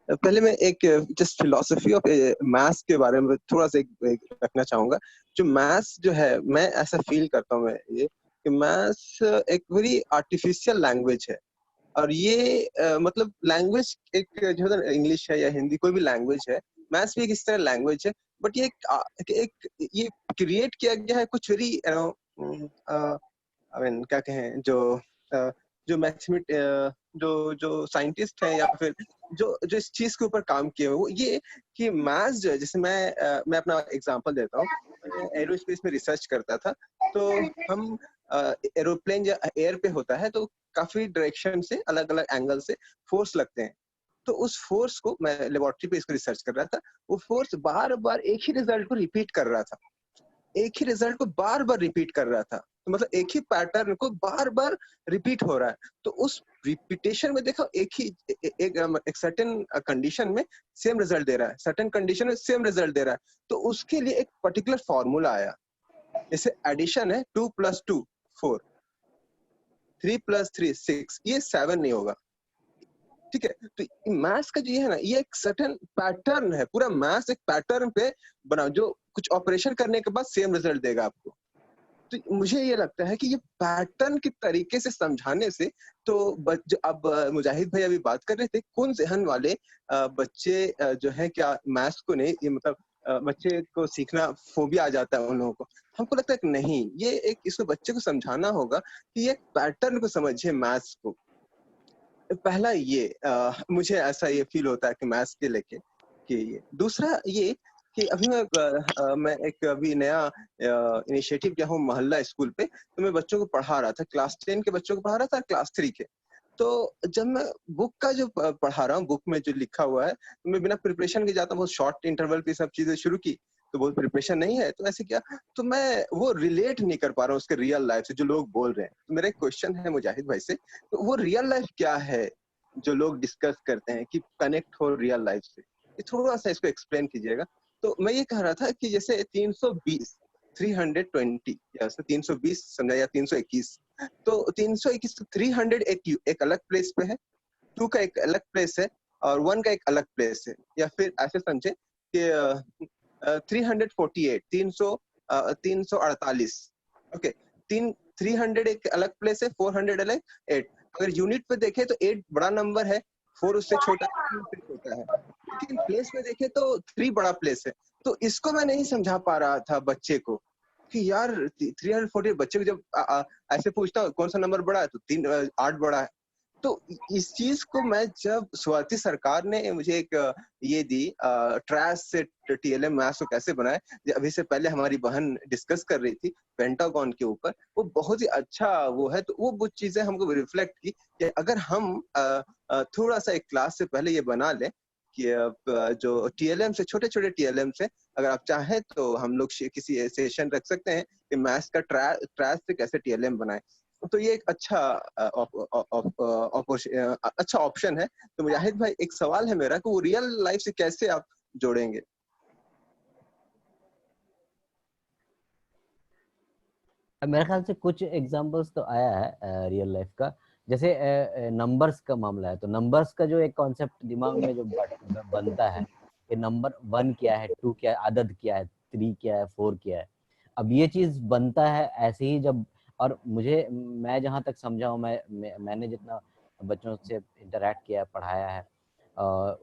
पहले मैं एक जस्ट फिलॉसफी ऑफ मैथ्स के बारे में थोड़ा सा एक रखना चाहूंगा। जो मैथ्स जो है, मैं ऐसा फील करता हूँ मैं ये कि मैथ्स एक वेरी आर्टिफिशियल लैंग्वेज है। और ये मतलब लैंग्वेज एक जो है इंग्लिश है या हिंदी, कोई भी लैंग्वेज है, मैथ्स भी एक इस तरह लैंग्वेज है। बट ये एक ये क्रिएट किया गया है कुछ वेरी आई मीन क्या कहें, जो मैथमेट जो जो साइंटिस्ट है या फिर जो जो इस चीज के ऊपर काम किए हुए, वो ये कि मैथ्स जो है, जैसे मैं अपना एग्जांपल देता हूँ। मैं एरोस्पेस में रिसर्च करता था, तो हम एरोप्लेन या एयर पे होता है तो काफी डायरेक्शन से, अलग अलग एंगल से फोर्स लगते हैं। तो उस फोर्स को मैं लेबोरेटरी पे इसको रिसर्च कर रहा था। वो फोर्स बार बार एक ही रिजल्ट को रिपीट कर रहा था, एक ही रिजल्ट को बार बार रिपीट कर रहा था। तो मतलब एक ही पैटर्न को बार बार रिपीट हो रहा है। तो उस रिपीटेशन में देखो, एक सर्टेन कंडीशन में सेम रिजल्ट दे रहा है, सर्टेन कंडीशन में सेम रिजल्ट दे रहा है। तो उसके लिए एक पर्टिकुलर फॉर्मूला आया। जैसे एडिशन है 2 + 2 4, 3 + 3 6, ये 7 नहीं होगा। ठीक है, तो मैथ्स का जो ये है ना, ये एक सर्टेन पैटर्न है। पूरा मैथ्स एक पैटर्न पे बना, जो कुछ ऑपरेशन करने के बाद सेम रिजल्ट देगा आपको। तो मुझे ये लगता है कि ये पैटर्न के तरीके से समझाने से, तो अब मुजाहिद भाई अभी बात कर रहे थे, कौन जहन वाले बच्चे जो है, क्या मैथ्स को नहीं, ये मतलब बच्चे को सीखना फोबिया आ जाता है उन लोगों को। हमको लगता है कि नहीं, ये एक इसको बच्चे को समझाना होगा कि ये पैटर्न को समझिए मैथ्स को। पहला ये मुझे ऐसा ये फील होता है कि मैथ्स के लेके कि ये। दूसरा ये कि अभी मैं एक अभी नया इनिशिएटिव किया हूँ मोहल्ला स्कूल पे। तो मैं बच्चों को पढ़ा रहा था, क्लास 10 के बच्चों को पढ़ा रहा था, क्लास 3 के। तो जब मैं बुक का जो पढ़ा रहा हूँ, बुक में जो लिखा हुआ है, तो मैं बिना प्रिपरेशन के जाता हूँ। बहुत शॉर्ट इंटरवल पे सब चीजें शुरू की, तो बहुत प्रिपरेशन नहीं है, तो ऐसे किया। तो मैं वो रिलेट नहीं कर पा रहा हूँ उसके रियल लाइफ से, जो लोग बोल रहे हैं। तो मेरा एक क्वेश्चन है मुजाहिद भाई से, तो वो रियल लाइफ क्या है जो लोग डिस्कस करते हैं कि कनेक्ट हो रियल लाइफ से? ये थोड़ा सा इसको एक्सप्लेन कीजिएगा। तो मैं ये कह रहा था कि जैसे 320 320 या 320 समझा, या 321, तो 321 300 एक अलग प्लेस पे है, 2 का एक अलग प्लेस है, और 1 का एक अलग प्लेस है। या फिर ऐसे समझे कि 348 348, ओके, 300 एक अलग प्लेस है, 400 अलग, 8। अगर यूनिट पे देखे तो 8 बड़ा नंबर है, 4 उससे छोटा है, 2 उससे छोटा है। लेकिन प्लेस में देखे तो 3 बड़ा प्लेस है। तो इसको मैं नहीं समझा पा रहा था बच्चे को कि यार 340 बच्चे को जब ऐसे पूछता हूँ कौन सा नंबर बड़ा है, तो 8 बड़ा है। तो इस चीज को मैं जब स्वाति सरकार ने मुझे एक ये दी ट्रैश से टीएलएम मैथ्स को कैसे बनाए, अभी से पहले हमारी बहन डिस्कस कर रही थी पेंटागन के ऊपर, वो बहुत ही अच्छा वो है। तो वो चीजें हमको रिफ्लेक्ट की कि अगर हम थोड़ा सा एक क्लास से पहले ये बना लें कि जो टीएलएम से छोटे टीएलएम से अगर आप चाहें तो हम लोग किसी सेशन रख सकते हैं कि मैथ्स का ट्रैश से कैसे टीएलएम बनाए। तो ये एक अच्छा अच्छा ऑप्शन है। तो मुजाहिद भाई, एक सवाल है मेरा कि वो रियल लाइफ से कैसे आप जोड़ेंगे? मेरे ख्याल से कुछ एग्जांपल्स तो आया है रियल लाइफ का। जैसे नंबर्स का मामला है, तो नंबर्स का जो एक कॉन्सेप्ट दिमाग में जो बनता है कि नंबर 1 क्या है, 2 क्या है, अदद क्या है, 3 क्या है, 4 क्या है। अब ये चीज बनता है ऐसे ही जब, और मैं जहाँ तक समझा हूँ, मैंने जितना बच्चों से इंटरेक्ट किया है, पढ़ाया है,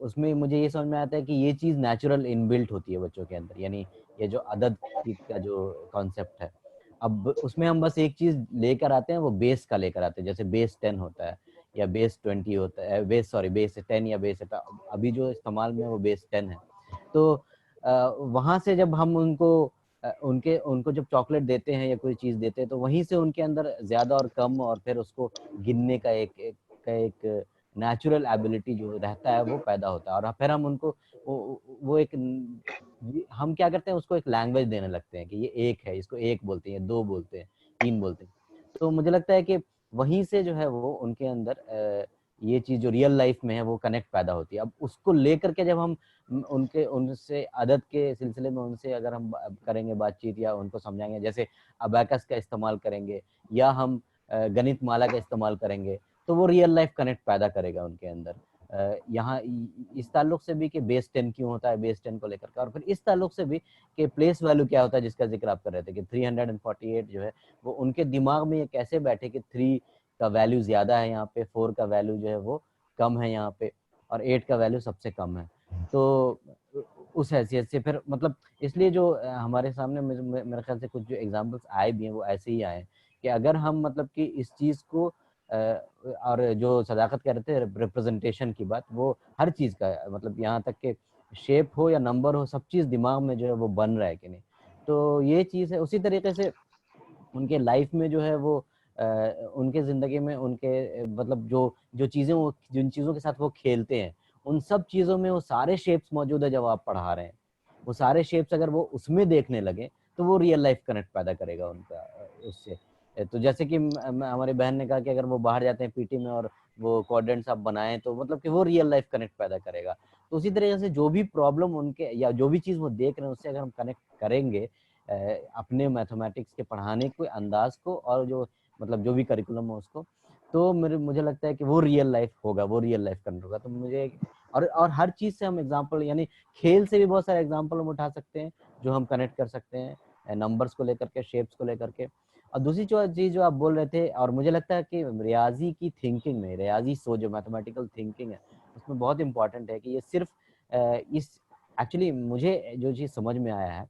उसमें मुझे ये समझ में आता है कि ये चीज नेचुरल इनबिल्ट होती है बच्चों के अंदर। यानी ये जो अदद का जो कॉन्सेप्ट है, अब उसमें हम बस एक चीज लेकर आते हैं, वो बेस का लेकर आते हैं। जैसे बेस 10 होता है या बेस 20 होता है, बेस 10 या बेस, अभी जो इस्तेमाल में वो बेस 10 है। तो वहां से जब हम उनको जब चॉकलेट देते हैं या कोई चीज देते हैं, तो वहीं से उनके अंदर ज्यादा और कम और फिर उसको गिनने का एक नेचुरल एबिलिटी जो रहता है वो पैदा होता है। और फिर हम उनको वो एक, हम क्या करते हैं, उसको एक लैंग्वेज देने लगते हैं कि ये 1 है, इसको 1 बोलते हैं, 2 बोलते हैं, 3 बोलते हैं। तो मुझे लगता है कि वहीं से जो है वो उनके अंदर ये चीज जो रियल लाइफ में है वो कनेक्ट पैदा होती है। अब उसको लेकर के जब हम उनसे अदद के सिलसिले में उनसे अगर हम करेंगे बातचीत या उनको समझाएंगे, जैसे अबैकस का इस्तेमाल करेंगे या हम गणित माला का इस्तेमाल करेंगे, तो वो रियल लाइफ कनेक्ट पैदा करेगा उनके अंदर। यहाँ इस ताल्लुक से भी कि बेस 10 क्यों होता है, बेस 10 को लेकर के, और फिर इस ताल्लुक से भी कि प्लेस वैल्यू क्या होता है, जिसका जिक्र आप कर रहे थे कि 348 जो है वो उनके दिमाग में ये कैसे बैठे कि 3 का वैल्यू ज्यादा है यहाँ पे, 4 का वैल्यू जो है वो कम है यहाँ पे, और 8 का वैल्यू सबसे कम है। तो उस हैसियत से फिर मतलब, इसलिए जो हमारे सामने मेरे ख्याल से कुछ जो एग्जाम्पल्स आए भी हैं वो ऐसे ही आए कि अगर हम मतलब कि इस चीज को और जो सदाकत कह रहे थे रिप्रेजेंटेशन की बात, वो हर चीज का मतलब, यहाँ तक के शेप हो या नंबर हो, सब चीज दिमाग में जो है वो बन रहा है कि नहीं। तो ये चीज है। उसी तरीके से उनके लाइफ में जो है वो उनके जिंदगी में उनके मतलब जो चीजें वो, जिन चीजों के साथ वो खेलते हैं, उन सब चीजों में वो सारे शेप्स मौजूद है जब आप पढ़ा रहे हैं। वो सारे शेप्स अगर वो उसमें देखने लगे तो वो रियल लाइफ कनेक्ट पैदा करेगा उनका उससे। तो जैसे कि हमारी बहन ने कहा कि अगर वो बाहर जाते हैं पीटी में और वो क्वाड्रेंट्स आप बनाएं, तो मतलब कि वो रियल लाइफ कनेक्ट पैदा करेगा। तो उसी तरीके से जो भी प्रॉब्लम उनके या जो भी चीज वो देख रहे हैं उससे अगर हम कनेक्ट करेंगे अपने मैथमेटिक्स के पढ़ाने के अंदाज को और जो मतलब जो भी करिकुलम है उसको, तो मुझे लगता है कि वो रियल लाइफ होगा, वो रियल लाइफ कनेक्ट होगा। तो मुझे और हर चीज से हम एग्जांपल, यानी खेल से भी बहुत सारे एग्जांपल हम उठा सकते हैं जो हम कनेक्ट कर सकते हैं नंबर्स को लेकर के, शेप्स को लेकर के। और दूसरी चीज जो आप बोल रहे थे, और मुझे लगता है कि रियाजी की थिंकिंग में, रियाजी सोच जो मैथमेटिकल थिंकिंग है उसमें बहुत इंपॉर्टेंट है कि ये सिर्फ इस एक्चुअली मुझे जो चीज समझ में आया है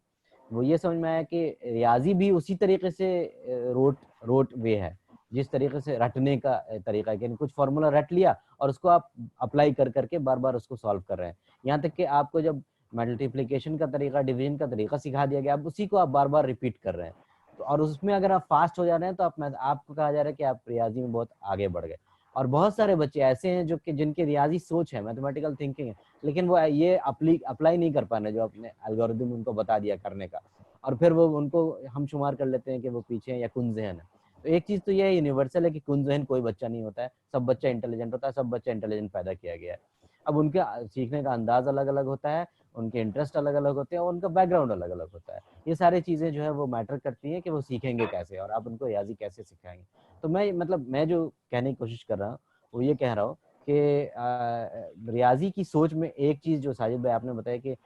वो ये समझ में आया कि रियाजी भी उसी तरीके से रोट वे है जिस तरीके से रटने का तरीका है कि कुछ फॉर्मूला रट लिया और उसको आप अप्लाई कर करके बार बार उसको सॉल्व कर रहे हैं। यहाँ तक कि आपको जब मल्टीप्लिकेशन का तरीका, डिवीजन का तरीका सिखा दिया गया, अब उसी को आप बार बार रिपीट कर रहे हैं। तो और उसमें अगर आप फास्ट हो जा रहे हैं तो आपको कहा जा रहा है कि आप रियाजी में बहुत आगे बढ़ गए। और बहुत सारे बच्चे ऐसे हैं जो कि जिनकी रियाजी सोच है, मैथमेटिकल थिंकिंग है, लेकिन वो ये अप्लाई नहीं कर पा रहे जो अपने एल्गोरिथम उनको बता दिया करने का, और फिर वो उनको हम शुमार कर लेते हैं कि वो पीछे हैं या कुंज़हन है। तो एक चीज तो ये यूनिवर्सल है कि कुंज़हन कोई बच्चा नहीं होता है, सब बच्चा इंटेलिजेंट होता है, सब बच्चा इंटेलिजेंट पैदा किया गया है। अब उनके सीखने का अंदाज अलग अलग होता है, उनके इंटरेस्ट अलग अलग होते हैं और उनका बैकग्राउंड अलग अलग होता है। ये सारी चीजें जो है वो मैटर करती हैं कि वो सीखेंगे कैसे और आप उनको रियाजी कैसे सिखाएंगे। तो मैं जो कहने की कोशिश कर रहा हूँ वो ये कह रहा हूँ कि रियाजी की सोच में एक चीज जो साजिद भाई आपने बताया कि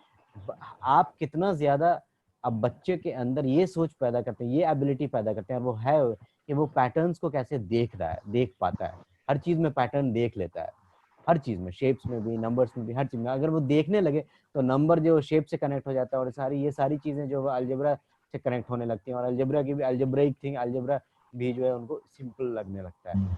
आप कितना ज्यादा अब बच्चे के अंदर ये सोच पैदा करते हैं, ये एबिलिटी पैदा करते हैं, और वो है कि वो पैटर्न्स को कैसे देख रहा है, देख पाता है, हर चीज में पैटर्न देख लेता है, हर चीज में, शेप्स में भी, नंबर्स में भी, हर चीज में अगर वो देखने लगे तो नंबर जो शेप से कनेक्ट हो जाता है और ये सारी चीजें जो अलजेब्रा से कनेक्ट होने लगती हैं और अलजेब्रा की भी अलजेब्रा भी जो है उनको सिंपल लगने लगता है।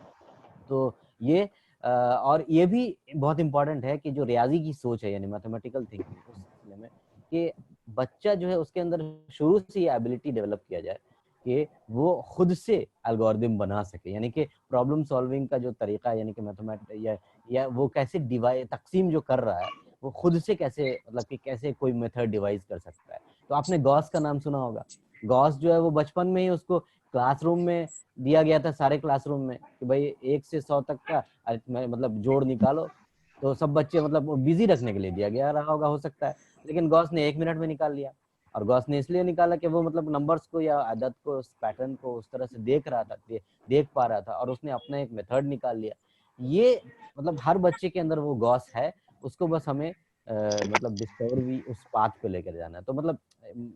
तो ये और ये भी बहुत इंपॉर्टेंट है कि जो रियाजी की सोच है यानी मैथमेटिकल थिंकिंग उस सिलसिले में कि बच्चा जो है उसके अंदर शुरू से ये एबिलिटी डेवलप किया जाए कि वो खुद से एल्गोरिदम बना सके, यानी कि प्रॉब्लम सॉल्विंग का जो तरीका यानी कि मैथमेटिक्स या वो कैसे डिवाइड तकसीम जो कर रहा है वो खुद से कैसे मतलब कि कैसे कोई मेथड डिवाइस कर सकता है। तो आपने गॉस का नाम सुना होगा। गॉस जो है वो बचपन में ही उसको क्लासरूम में दिया गया था, सारे क्लासरूम में कि भाई 1 से 100 तक का मतलब जोड़ निकालो, तो सब बच्चे मतलब बिजी रखने के लिए दिया गया रहा होगा हो सकता है, लेकिन गॉस ने 1 मिनट में निकाल लिया। और गॉस ने इसलिए निकाला कि वो मतलब नंबर्स को या आदत को उस पैटर्न को उस तरह से देख रहा था, देख पा रहा था और उसने अपना एक मेथड निकाल लिया। ये मतलब हर बच्चे के अंदर वो गॉस है, उसको बस हमें मतलब डिस्कवर भी उस पाथ पे लेकर जाना है। तो मतलब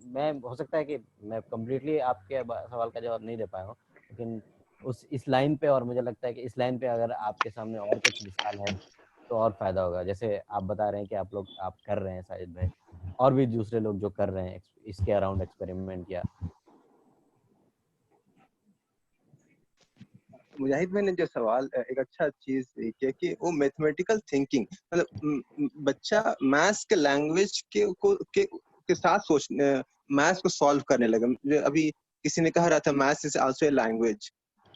मैं हो सकता है कि मैं कम्प्लीटली आपके सवाल का जवाब नहीं दे पाया हूँ, लेकिन उस इस लाइन पे, और मुझे लगता है कि इस लाइन पे अगर आपके सामने और कुछ मिसाल है तो और फायदा होगा। जैसे आप बता रहे हैं कि आप कर रहे हैं साजिद भाई, और भी दूसरे लोग जो कर रहे हैं इसके अराउंड एक्सपेरिमेंट या मुजाहिद भाई ने जो सवाल एक अच्छा चीज किया कि वो मैथमेटिकल थिंकिंग मतलब बच्चा मैथ्स के लैंग्वेज के साथ सोच मैथ्स को सॉल्व करने लगा। अभी किसी ने कहा रहा था maths is also a language,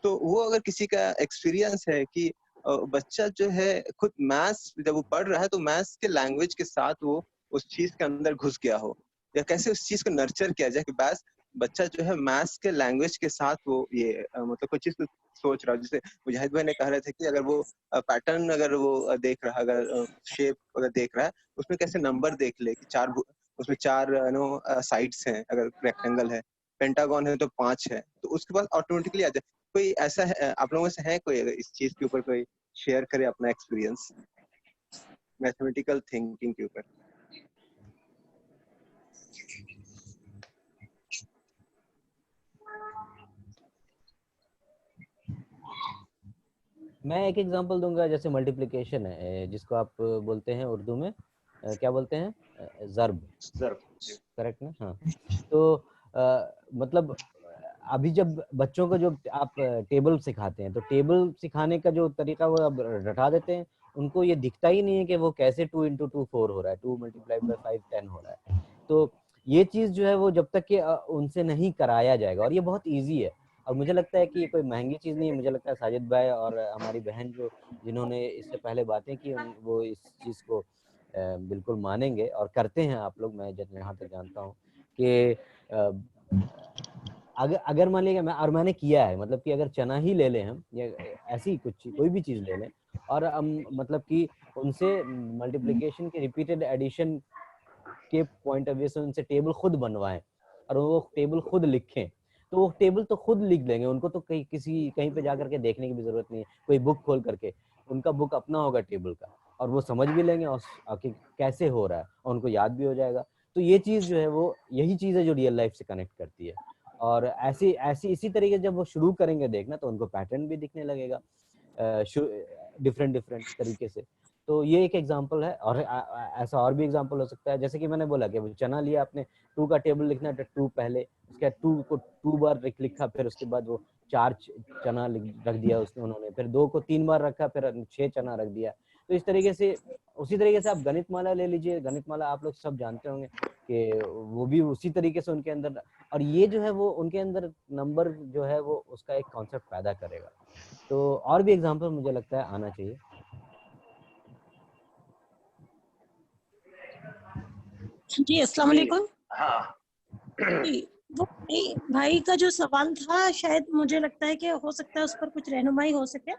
तो वो अगर किसी का एक्सपीरियंस है कि बच्चा जो है खुद मैथ्स जब वो पढ़ रहा है तो मैथ्स के लैंग्वेज के साथ वो उस चीज के अंदर घुस गया हो, या कैसे उस चीज को नर्चर किया जाए कि बस बच्चा जो है मैथ्स के लैंग्वेज के साथ वो ये मतलब कोई चीज सोच रहा हो। जैसे मुजाहिद भाई ने कह रहे थे कि अगर वो पैटर्न अगर वो देख रहा है, अगर शेप अगर देख रहा है, उसमें कैसे नंबर देख ले कि उसमें 4 साइड्स हैं, अगर रेक्टेंगल है, पेंटागन है तो 5 है, तो उसके बाद ऑटोमेटिकली आ जाए। कोई ऐसा है आप लोगों से है कोई अगर इस चीज के ऊपर कोई शेयर करे अपना एक्सपीरियंस मैथमेटिकल थिंकिंग के ऊपर? मैं एक एग्जांपल दूंगा। जैसे मल्टीप्लिकेशन है जिसको आप बोलते हैं उर्दू में क्या बोलते हैं, ज़र्ब करेक्ट ना? हाँ। तो मतलब अभी जब बच्चों को जो आप टेबल सिखाते हैं तो टेबल सिखाने का जो तरीका वो अब रटा देते हैं, उनको ये दिखता ही नहीं है कि वो कैसे 2 × 2 4 हो रहा है, 2 × 5 10 हो रहा है। तो ये चीज जो है वो जब तक कि उनसे नहीं कराया जाएगा, और ये बहुत ईजी है और मुझे लगता है कि ये कोई महंगी चीज नहीं है। मुझे लगता है साजिद भाई और हमारी बहन जो जिन्होंने इससे पहले बातें की वो इस चीज को बिल्कुल मानेंगे और करते हैं आप लोग। मैं जहाँ तक जानता हूँ कि अगर मान लीजिए मैंने किया है, मतलब कि अगर चना ही ले लें हम या ऐसी कोई भी चीज ले लें और हम मतलब कि उनसे मल्टीप्लिकेशन के रिपीटेड एडिशन के पॉइंट ऑफ व्यू से उनसे टेबल खुद बनवाएं और वो टेबल खुद लिखें, तो वो टेबल तो खुद लिख देंगे। उनको तो कहीं पे जाकर के देखने की भी जरूरत नहीं है, कोई बुक खोल करके उनका बुक अपना होगा टेबल का और वो समझ भी लेंगे और कैसे हो रहा है और उनको याद भी हो जाएगा। तो ये चीज जो है वो यही चीज है जो रियल लाइफ से कनेक्ट करती है। और ऐसी इसी तरीके जब वो शुरू करेंगे देखना तो उनको पैटर्न भी दिखने लगेगा डिफरेंट तरीके से। तो ये एक एग्जांपल है और ऐसा और भी एग्जांपल हो सकता है। जैसे कि मैंने बोला कि वो चना लिया आपने, 2 का टेबल लिखना है तो 2 पहले, उसके बाद 2 को 2 बार लिखा, फिर उसके बाद वो 4 चना रख दिया उन्होंने, फिर 2 को 3 बार रखा, फिर 6 चना रख दिया। तो इस तरीके से उसी तरीके से आप गणितमाला ले लीजिए। गणितमाला आप लोग सब जानते होंगे कि वो भी उसी तरीके से उनके अंदर, और ये जो है वो उनके अंदर नंबर जो है वो उसका एक कॉन्सेप्ट पैदा करेगा। तो और भी एग्जांपल मुझे लगता है आना चाहिए। जी अस्सलाम वालेकुम। हाँ जी, वो भाई का जो सवाल था शायद मुझे लगता है कि हो सकता है उस पर कुछ रहनुमाई हो सके।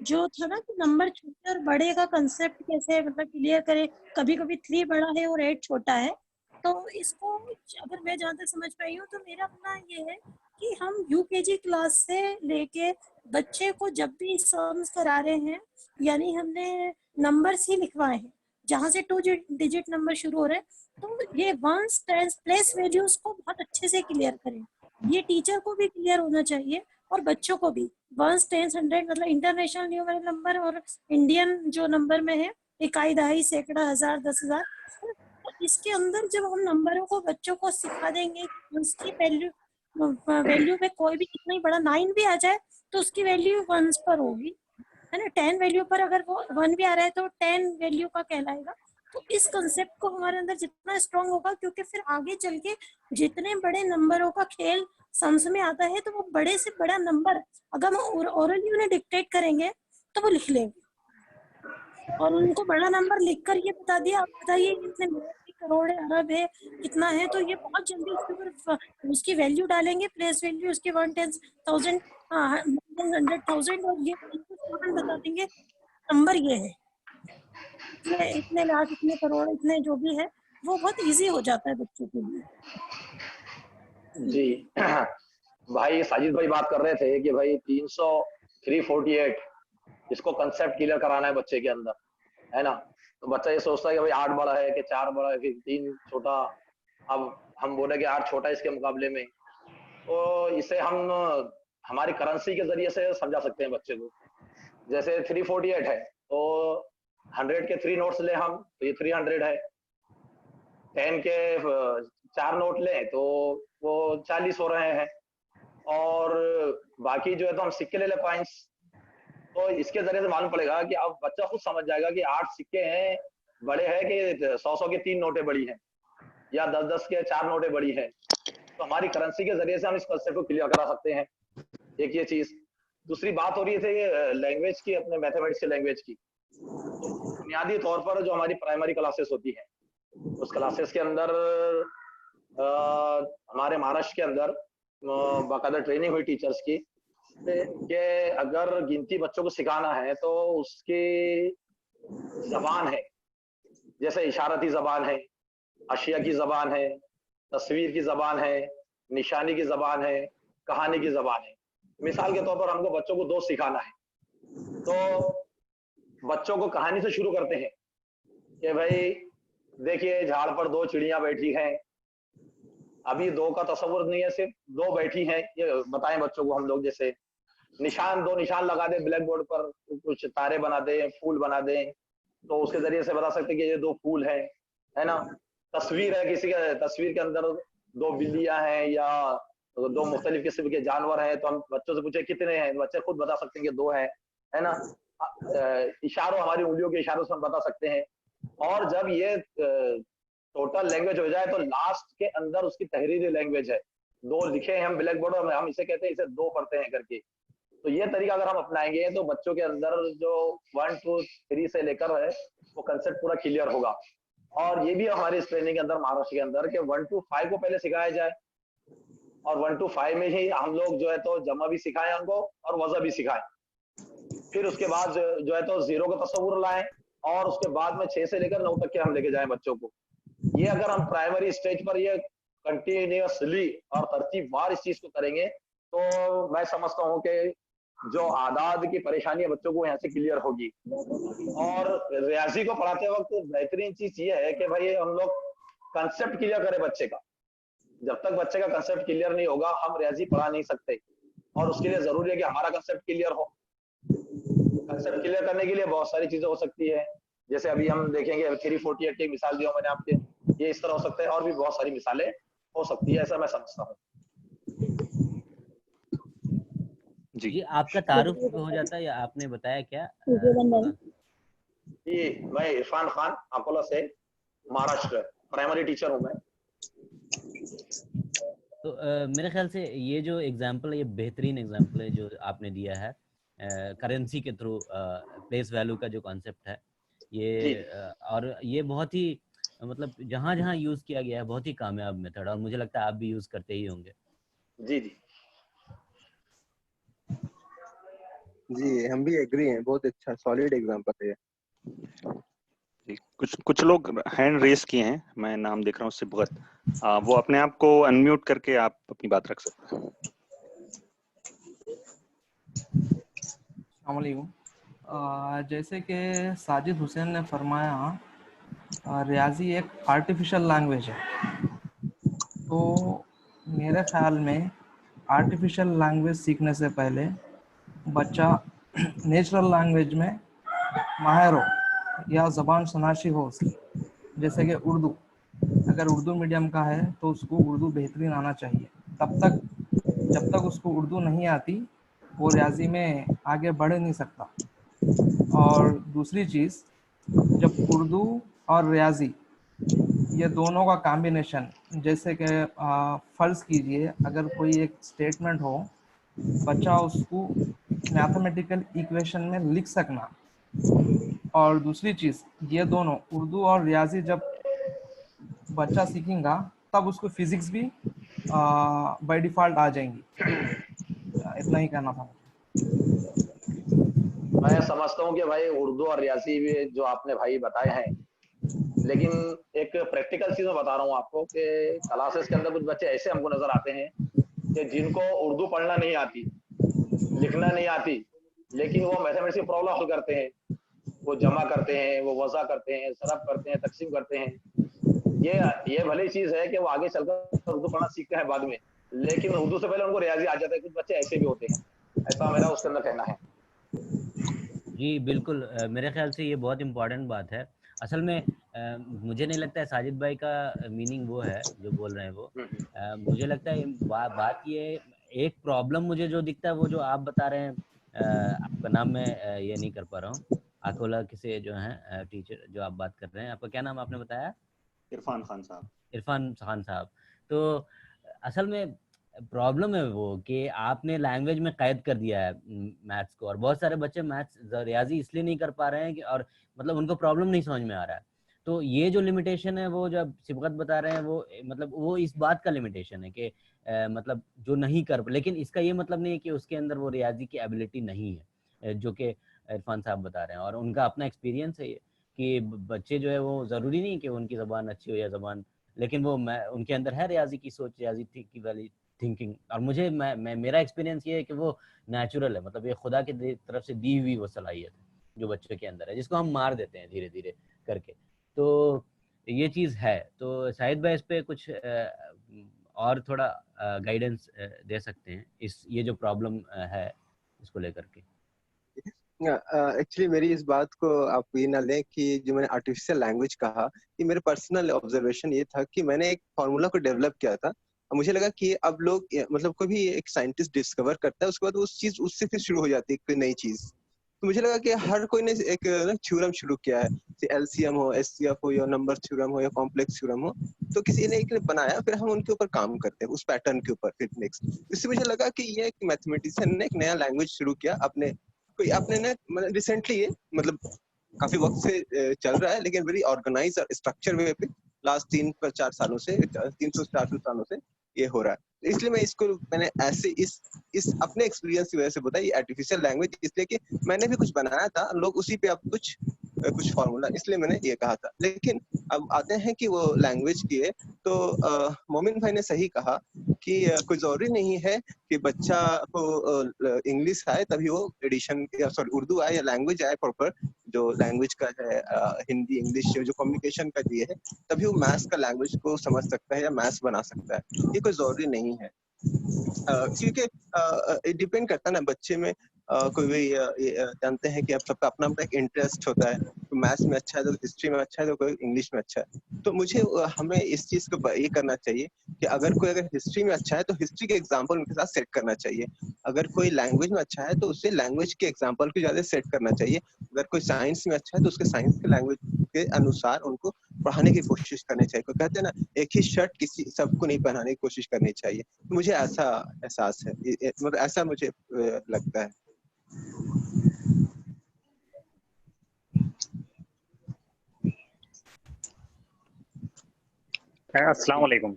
जो था ना कि नंबर छोटे और बड़े का कंसेप्ट कैसे मतलब क्लियर करें। कभी कभी 3 बड़ा है और 8 छोटा है, तो इसको अगर मैं जहाँ तक समझ पाई हूँ तो मेरा अपना ये है कि हम यूकेजी क्लास से लेके बच्चे को जब भी सम्स करा रहे हैं, यानी हमने नंबर्स ही लिखवाए हैं जहाँ से 2 डिजिट नंबर शुरू हो रहे हैं, तो ये वंस टेंस प्लेस वैल्यूज को बहुत अच्छे से क्लियर करें। ये टीचर को भी क्लियर होना चाहिए और बच्चों को भी। वंस टेंस 100 मतलब इंटरनेशनल न्यूमेरिकल नंबर और इंडियन जो नंबर में है इकाई, दहाई, सैकड़ा, हजार, 10,000, इसके अंदर जब हम नंबरों को बच्चों को सिखा देंगे, उसकी वैल्यू पे कोई भी कितना ही बड़ा 9 भी आ जाए तो उसकी वैल्यू 1 पर होगी, है ना। 10 वैल्यू पर अगर वो 1 भी आ रहा है तो 10 वैल्यू का कहलाएगा। तो इस कंसेप्ट को हमारे अंदर जितना स्ट्रांग होगा, क्योंकि फिर आगे चल के जितने बड़े नंबरों का खेल सम्स में आता है तो वो बड़े से बड़ा नंबर अगर हम ओरली उन्हें डिक्टेट करेंगे तो वो लिख लेंगे, और उनको बड़ा नंबर लिखकर ये बता दिया, आप बताइए कितने करोड़ है, अरब है, कितना है, तो ये बहुत जल्दी उसके ऊपर उसकी वैल्यू डालेंगे, प्लेस वैल्यू उसकी 110,000 100,000 और ये बता देंगे नंबर ये है, इतने लाख, इतने करोड़, इतने जो भी है, वो बहुत इजी हो जाता है बच्चों के लिए। जी भाई साजिद भाई बात कर रहे थे कि भाई 348 इसको कंसेप्ट क्लियर कराना है बच्चे के अंदर, है ना। तो बच्चा ये सोचता है कि भाई 8 बड़ा है कि 4 बड़ा है कि 3 छोटा, अब हम बोले कि 8 छोटा इसके मुकाबले में, तो इसे हम हमारी करेंसी के जरिए से समझा सकते हैं बच्चे को। जैसे 348 है तो 100 के 3 नोट्स ले हम तो ये 300 है, 10 के 4 नोट ले तो वो 40 हो रहे हैं, और बाकी जो है तो हम सिक्के ले ले पॉइंट्स, तो इसके जरिए से मालूम पड़ेगा कि अब बच्चा खुद समझ जाएगा कि 8 सिक्के हैं बड़े हैं कि 100 के 3 नोटें बड़ी हैं या 10 के 4 नोटें बड़ी हैं। तो हमारी करेंसी के जरिए से हम इस कंसेप्ट को क्लियर करा सकते हैं, एक ये चीज। दूसरी बात हो रही थी लैंग्वेज की, अपने मैथमेटिक्स की लैंग्वेज की। तो बुनियादी तौर पर जो हमारी प्राइमरी क्लासेस होती है उस क्लासेस के अंदर हमारे महाराष्ट्र के अंदर बाकायदा ट्रेनिंग हुई टीचर्स की कि अगर गिनती बच्चों को सिखाना है तो उसकी जबान है, जैसे इशारती जबान है, अशिया की जबान है, तस्वीर की जबान है, निशानी की जबान है, कहानी की जबान है। मिसाल के तौर पर हमको बच्चों को 2 सिखाना है तो बच्चों को कहानी से शुरू करते हैं कि भाई देखिए झाड़ पर 2 चिड़ियां बैठी हैं, अभी 2 का तस्वुर नहीं है, सिर्फ 2 बैठी हैं, ये बताएं बच्चों को हम लोग। जैसे 2 निशान लगा दे ब्लैक बोर्ड पर, कुछ तारे बना दे, फूल बना दे, तो उसके जरिए से बता सकते हैं कि ये 2 फूल है ना। तस्वीर है, किसी के तस्वीर के अंदर 2 बिल्लियां हैं या 2 मुख्तलिफ किस्म के जानवर हैं, तो हम बच्चों से पूछे कितने हैं, बच्चे खुद बता सकते हैं कि 2 है ना। इशारों, हमारी उंगलियों के इशारों से हम बता सकते हैं। और जब ये टोटल लैंग्वेज हो जाए तो लास्ट के अंदर उसकी तहरीरी लैंग्वेज है, 2 लिखे हैं हम ब्लैक बोर्ड में, हम इसे कहते हैं, इसे 2 पढ़ते हैं करके। तो ये तरीका अगर हम अपनाएंगे तो बच्चों के अंदर जो 1 2 3 से लेकर है वो कंसेप्ट पूरा क्लियर होगा। और ये भी हमारी इस ट्रेनिंग के अंदर महाराष्ट्र के अंदर कि 1 to 5 को पहले सिखाया जाए, और 1 to 5 में ही हम लोग जो है तो जमा भी सिखाएं उनको और वज़ा भी सिखाएं। फिर उसके बाद जो है तो 0 का तस्वुर लाएं, और उसके बाद में 6 से लेकर 9 तक के हम लेके जाएं बच्चों को। ये अगर हम प्राइमरी स्टेज पर ये कंटिन्यूअसली और तरतीबवार इस चीज को करेंगे तो मैं समझता हूँ कि जो आदाद की परेशानी बच्चों को यहाँ से क्लियर होगी। और रियाजी को पढ़ाते वक्त बेहतरीन चीज ये है कि भाई हम लोग कंसेप्ट क्लियर करें बच्चे का। जब तक बच्चे का कंसेप्ट क्लियर नहीं होगा हम रियाजी पढ़ा नहीं सकते, और उसके लिए जरूरी है कि हमारा कंसेप्ट क्लियर हो। कंसेप्ट क्लियर करने के लिए बहुत सारी चीजें हो सकती है, जैसे अभी हम देखेंगे 348 की मिसाल दिया मैंने आपके, ये इस तरह हो सकता है, और भी बहुत सारी मिसालें हो सकती है, ऐसा मैं समझता हूँ। जी आपका तारुफ हो जाता है या आपने बताया क्या? जी मैं इरफान खान अकोला से, महाराष्ट्र, प्राइमरी टीचर हूँ मैं। तो मेरे ख्याल से ये जो एग्जाम्पल है ये बेहतरीन एग्जाम्पल है जो आपने दिया है। करेंसी के थ्रू प्लेस वैल्यू का जो कॉन्सेप्ट है ये और ये बहुत ही मतलब जहाँ जहाँ यूज किया गया है बहुत ही कामयाब मेथड, और मुझे लगता है आप भी यूज करते ही होंगे। जी जी जी हम भी एग्री हैं, बहुत अच्छा सॉलिड एग्जांपल है। जी कुछ लोग हैंड रेस किए हैं, मैं नाम देख रहा हूँ सिबगत, वो अपने आप को अनम्यूट करके आप अपनी बात रख सकते हैं। अस्सलामुअलैकुम। जैसे कि साजिद हुसैन ने फरमाया रियाजी एक आर्टिफिशियल लैंग्वेज है, तो मेरे ख्याल में आर्टिफिशियल लैंग्वेज सीखने से पहले बच्चा नेचुरल लैंग्वेज में माहिर हो या ज़बान शनाशी हो उसकी, जैसे कि उर्दू। अगर उर्दू मीडियम का है तो उसको उर्दू बेहतरीन आना चाहिए। तब तक जब तक उसको उर्दू नहीं आती वो रियाजी में आगे बढ़ नहीं सकता। और दूसरी चीज़, जब उर्दू और रियाजी ये दोनों का कॉम्बिनेशन, जैसे कि फ़र्ज़ कीजिए अगर कोई एक स्टेटमेंट हो, बच्चा उसको मैथमेटिकल इक्वेशन में लिख सकना। और दूसरी चीज़, ये दोनों उर्दू और रियाजी जब बच्चा सीखेगा तब उसको फिजिक्स भी बाय डिफ़ॉल्ट आ जाएंगी। इतना ही कहना था। मैं समझता हूँ कि भाई उर्दू और रियाजी भी जो आपने भाई बताए हैं, लेकिन एक प्रैक्टिकल चीज मैं बता रहा हूँ आपको कि क्लासेस के अंदर कुछ बच्चे ऐसे हमको नजर आते हैं कि जिनको उर्दू पढ़ना नहीं आती, लिखना नहीं आती, लेकिन वो मैथमेटिक्स की प्रॉब्लम हल करते हैं, वो जमा करते हैं, वो वज़ा करते हैं, सरफ करते हैं, तकसीम करते हैं। ये भली चीज है कि वो आगे चलकर उर्दू पढ़ना सीखते हैं बाद में, लेकिन उर्दू से पहले उनको रियाजी आ जाता है। कुछ बच्चे ऐसे भी होते हैं, ऐसा मेरा उसके अंदर कहना है। जी बिल्कुल, मेरे ख्याल से ये बहुत इम्पोर्टेंट बात है। असल में मुझे नहीं लगता है साजिद भाई का मीनिंग वो है जो बोल रहे हैं वो। मुझे लगता है बात ये, एक प्रॉब्लम मुझे जो दिखता है वो जो आप बता रहे हैं, आपका नाम मैं ये नहीं कर पा रहा हूँ, आकोला किसे जो है टीचर जो आप बात कर रहे हैं, आपका क्या नाम आपने बताया? इरफान खान साहब। इरफान खान साहब। तो असल में प्रॉब्लम है वो कि आपने लैंग्वेज में कैद कर दिया है मैथ्स को, और बहुत सारे बच्चे मैथ्स रियाजी इसलिए नहीं कर पा रहे हैं कि, और मतलब उनको प्रॉब्लम नहीं समझ में आ रहा है। तो ये जो लिमिटेशन है वो जब सिबगत बता रहे हैं वो मतलब वो इस बात का लिमिटेशन है कि मतलब जो नहीं कर, लेकिन इसका ये मतलब नहीं है कि उसके अंदर वो रियाजी की एबिलिटी नहीं है, जो कि इरफान साहब बता रहे हैं। और उनका अपना एक्सपीरियंस है ये कि बच्चे जो है वो ज़रूरी नहीं कि उनकी ज़बान अच्छी हो या ज़बान, लेकिन वो उनके अंदर है रियाजी की सोच, रियाजी की वाली थिंकिंग। और मुझे मेरा एक्सपीरियंस ये है कि वो नेचुरल है, मतलब ये खुदा की तरफ से दी हुई वो सलाहियत है जो बच्चों के अंदर है, जिसको हम मार देते हैं धीरे धीरे करके। तो ये चीज़ है। तो शाहिद भाई इस पे कुछ और थोड़ा गाइडेंस दे सकते हैं इस ये जो प्रॉब्लम है इसको लेकर के। एक्चुअली मेरी इस बात को आप ये ना लें कि जो मैंने आर्टिफिशियल लैंग्वेज कहा, ये मेरे पर्सनल ऑब्जर्वेशन ये था कि मैंने एक फार्मूला को डेवलप किया था। मुझे लगा कि अब लोग मतलब कोई भी एक साइंटिस्ट डिस्कवर करता है उसके बाद उस चीज उससे फिर शुरू हो जाती है कोई नई चीज। तो मुझे लगा कि हर कोई ने एक थ्योरम शुरू किया है, एलसीएम हो, एचसीएफ हो, या नंबर थ्योरम हो, या कॉम्प्लेक्स थ्योरम हो, तो किसी ने एक ने बनाया, फिर हम उनके ऊपर काम करते हैं उस पैटर्न के ऊपर। फिर नेक्स्ट इससे मुझे लगा कि ये एक मैथमेटिशियन ने एक नया लैंग्वेज शुरू किया अपने कोई अपने ने मतलब रिसेंटली, ये मतलब काफी वक्त से चल रहा है, लेकिन वेरी ऑर्गेनाइज और स्ट्रक्चर वे पे लास्ट 3-4 सालों से 300-400 सालों से ये हो रहा है। इसलिए मैं इसको मैंने ऐसे इस अपने एक्सपीरियंस की वजह से बताया ये आर्टिफिशियल लैंग्वेज, इसलिए कि मैंने भी कुछ बनाया था, लोग उसी पे अब कुछ फार्मूला, इसलिए मैंने ये कहा था। लेकिन अब आते हैं कि वो लैंग्वेज की है, तो मोमिन भाई ने सही कहा कि कोई जरूरी नहीं है कि बच्चा को इंग्लिश आए तभी वो एडिशन या सॉरी उर्दू आए या लैंग्वेज आए प्रॉपर, जो लैंग्वेज का है हिंदी इंग्लिश जो कम्युनिकेशन का दिए है, तभी वो मैथ्स का लैंग्वेज को समझ सकता है या मैथ्स बना सकता है। ये कोई जरूरी नहीं है, क्योंकि डिपेंड करता है ना बच्चे में। कोई भी जानते हैं कि अब सबका अपना अपना एक इंटरेस्ट होता है, तो मैथ्स में अच्छा है तो हिस्ट्री में अच्छा है तो कोई इंग्लिश में अच्छा है। तो मुझे हमें इस चीज को ये करना चाहिए कि अगर कोई अगर हिस्ट्री में अच्छा है तो हिस्ट्री के एग्जाम्पल उनके साथ सेट करना चाहिए, अगर कोई लैंग्वेज में अच्छा है तो उससे लैंग्वेज के एग्जाम्पल को ज्यादा सेट करना चाहिए, अगर कोई साइंस में अच्छा है तो उसके साइंस के लैंग्वेज के अनुसार उनको पढ़ाने की कोशिश करनी चाहिए। कोई कहते हैं ना एक ही शर्ट किसी सबको नहीं पहनाने की कोशिश करनी चाहिए। तो मुझे ऐसा एहसास है, मतलब ऐसा मुझे लगता है। अस्सलाम वालेकुम।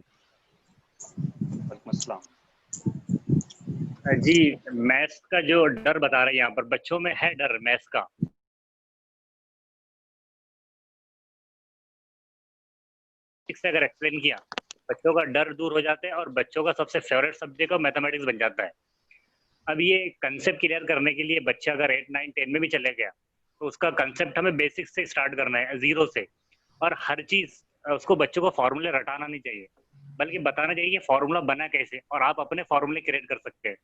वालेकुम अस्सलाम। जी, मैथ्स का जो डर बता रहे हैं यहाँ पर, बच्चों में है डर मैथ्स का। ठीक से अगर एक्सप्लेन किया, बच्चों का डर दूर हो जाता है और बच्चों का सबसे फेवरेट सब्जेक्ट मैथमेटिक्स बन जाता है। अब ये कंसेप्ट क्लियर करने के लिए बच्चा अगर 8, 9, 10 में भी चले गया तो उसका कंसेप्ट हमें बेसिक से स्टार्ट करना है, जीरो से। और हर चीज़ उसको बच्चों को फॉर्मूले रटाना नहीं चाहिए, बल्कि बताना चाहिए कि फॉर्मूला बना कैसे, और आप अपने फॉर्मूले क्रिएट कर सकते हैं।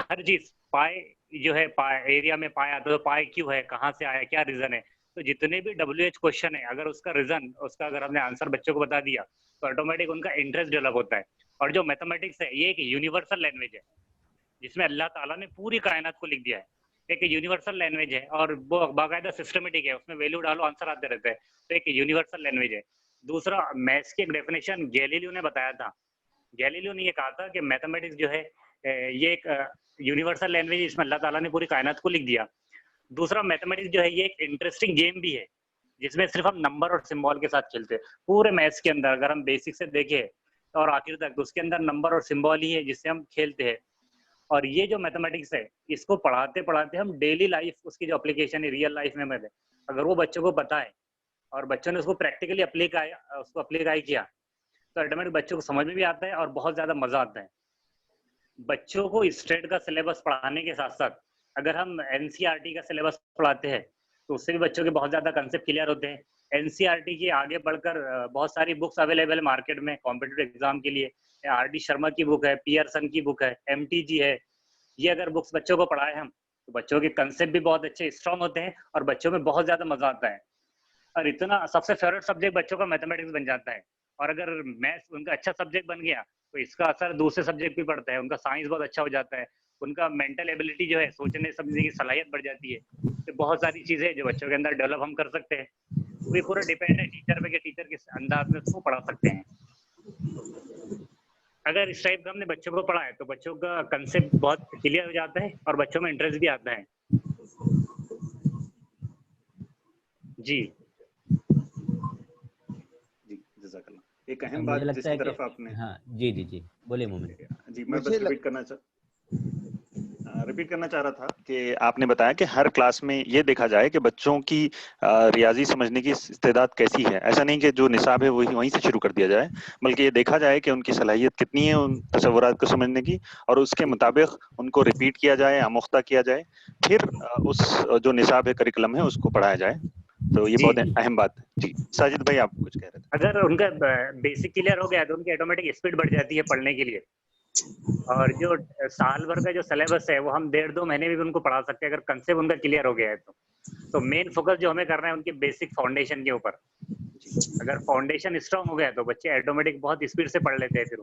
हर चीज़ पाए जो है, पाए एरिया में पाए आता तो पाए क्यों है, कहाँ से आया, क्या रीज़न है, तो जितने भी WH क्वेश्चन है, अगर उसका रीजन, उसका अगर हमने आंसर बच्चों को बता दिया तो ऑटोमेटिक उनका इंटरेस्ट डेवलप होता है। और जो मैथमेटिक्स है ये एक यूनिवर्सल लैंग्वेज है जिसमें अल्लाह ताला ने पूरी कायनात को लिख दिया है। एक यूनिवर्सल लैंग्वेज है और वो बाकायदा सिस्टमेटिक है, उसमें वैल्यू डालो आंसर आते रहते हैं, तो एक यूनिवर्सल लैंग्वेज है। दूसरा, मैथ्स की एक डेफिनेशन गैलीलियो ने बताया था। गैलीलियो ने ये कहा था कि मैथमेटिक्स जो है ये एक यूनिवर्सल लैंग्वेज है जिसमें अल्लाह ताला ने पूरी कायनात को लिख दिया। दूसरा, मैथमेटिक्स जो है ये एक इंटरेस्टिंग गेम भी है जिसमें सिर्फ हम नंबर और सिंबल के साथ खेलते हैं। पूरे मैथ्स के अंदर अगर हम बेसिक से देखें और आखिर तक, तो उसके अंदर नंबर और सिंबल ही है जिससे हम खेलते हैं। और ये जो मैथमेटिक्स है इसको पढ़ाते पढ़ाते हम डेली लाइफ, उसकी जो एप्लीकेशन है रियल लाइफ में अगर वो बच्चों को पता है और बच्चों ने उसको प्रैक्टिकली अप्लाई किया तो ऑटोमेटिक बच्चों को समझ में भी आता है और बहुत ज्यादा मजा आता है। बच्चों को स्टेट का सिलेबस पढ़ाने के साथ साथ अगर हम NCERT का सिलेबस पढ़ाते हैं तो उससे भी बच्चों के बहुत ज्यादा कंसेप्ट क्लियर होते हैं। NCERT के आगे बढ़कर बहुत सारी बुक्स अवेलेबल है मार्केट में कॉम्पिटिटिव एग्जाम के लिए। RD शर्मा की बुक है, पियर्सन की बुक है, MTG है। ये अगर बुक्स बच्चों को पढ़ाए हम तो बच्चों के कंसेप्ट भी बहुत अच्छे स्ट्रॉन्ग होते हैं और बच्चों में बहुत ज्यादा मजा आता है। और इतना सबसे फेवरेट सब्जेक्ट बच्चों का मैथमेटिक्स बन जाता है। और अगर मैथ्स उनका अच्छा सब्जेक्ट बन गया तो इसका असर दूसरे सब्जेक्ट भी पड़ता है। उनका साइंस बहुत अच्छा हो जाता है, उनका मेंटल एबिलिटी जो है, सोचने समझने की सलाहियत बढ़ जाती है। तो बहुत सारी चीजें जो बच्चों के अंदर डेवलप हम कर सकते हैं। तो ये पूरा डिपेंड है टीचर पे कि टीचर किस अंदाज में उसको पढ़ा सकते हैं। अगर इस टाइप का हमने बच्चों को पढ़ा है तो बच्चों का कंसेप्ट बहुत क्लियर हो जाता है और बच्चों में इंटरेस्ट भी आता है। जी जज़ाकल्लाह। एक अहम बात जिसकी तरफ आपने, हाँ जी बोलिए मोमिन जी, मैं बस रिपीट करना चाह रहा था कि आपने बताया कि हर क्लास में ये देखा जाए कि बच्चों की रियाजी समझने की इस्तेदाद कैसी है। ऐसा नहीं कि जो निसाब है वहीं से शुरू कर दिया जाए, बल्कि ये देखा जाए कि उनकी सलाहियत कितनी है उन तसव्वुरात को समझने की, और उसके मुताबिक उनको रिपीट किया जाए, आमुख्ता किया जाए, फिर उस जो निसाब है, करिकुलम है, उसको पढ़ाया जाए। तो ये बहुत अहम बात है। जी साजिद भाई, आप कुछ कह रहे थे। अगर उनका बेसिक क्लियर हो गया तो उनकी ऑटोमेटिक स्पीड बढ़ जाती है पढ़ने के लिए। और जो साल भर का जो सिलेबस है वो हम 1.5-2 महीने में भी उनको पढ़ा सकते हैं अगर कंसेप्ट उनका क्लियर हो गया है तो मेन फोकस जो हमें करना है उनके बेसिक फाउंडेशन के ऊपर। अगर फाउंडेशन स्ट्रांग हो गया तो बच्चे ऑटोमेटिक बहुत स्पीड से पढ़ लेते हैं फिर।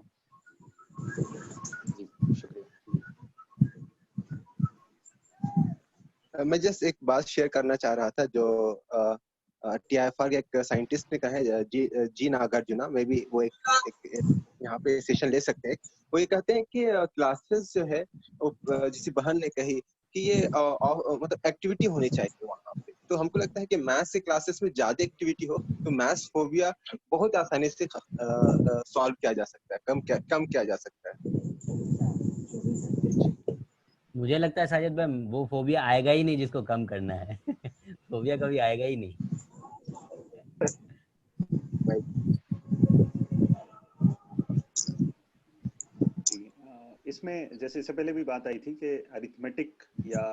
मैं जस्ट एक बात शेयर करना चाह रहा था जो TIFR के एक साइंटिस्ट ने कहा है, जी नागार्जुना, मे बी वो एक यहाँ पे सेशन ले सकते हैं। वो ये कहते हैं कि क्लासेस जो है, जिसी बहन ने कही कि ये मतलब एक्टिविटी होनी चाहिए वहाँ पे। तो हमको लगता है कि मैथ्स के क्लासेस में ज्यादा एक्टिविटी हो तो मैथ्स फोबिया बहुत आसानी से सॉल्व किया जा सकता है, कम किया जा सकता है। मुझे लगता है साजिद भाई वो फोबिया आएगा ही नहीं जिसको कम करना है। फोबिया कभी आएगा ही नहीं। इसमें जैसे इससे पहले भी बात आई थी कि अरिथमेटिक या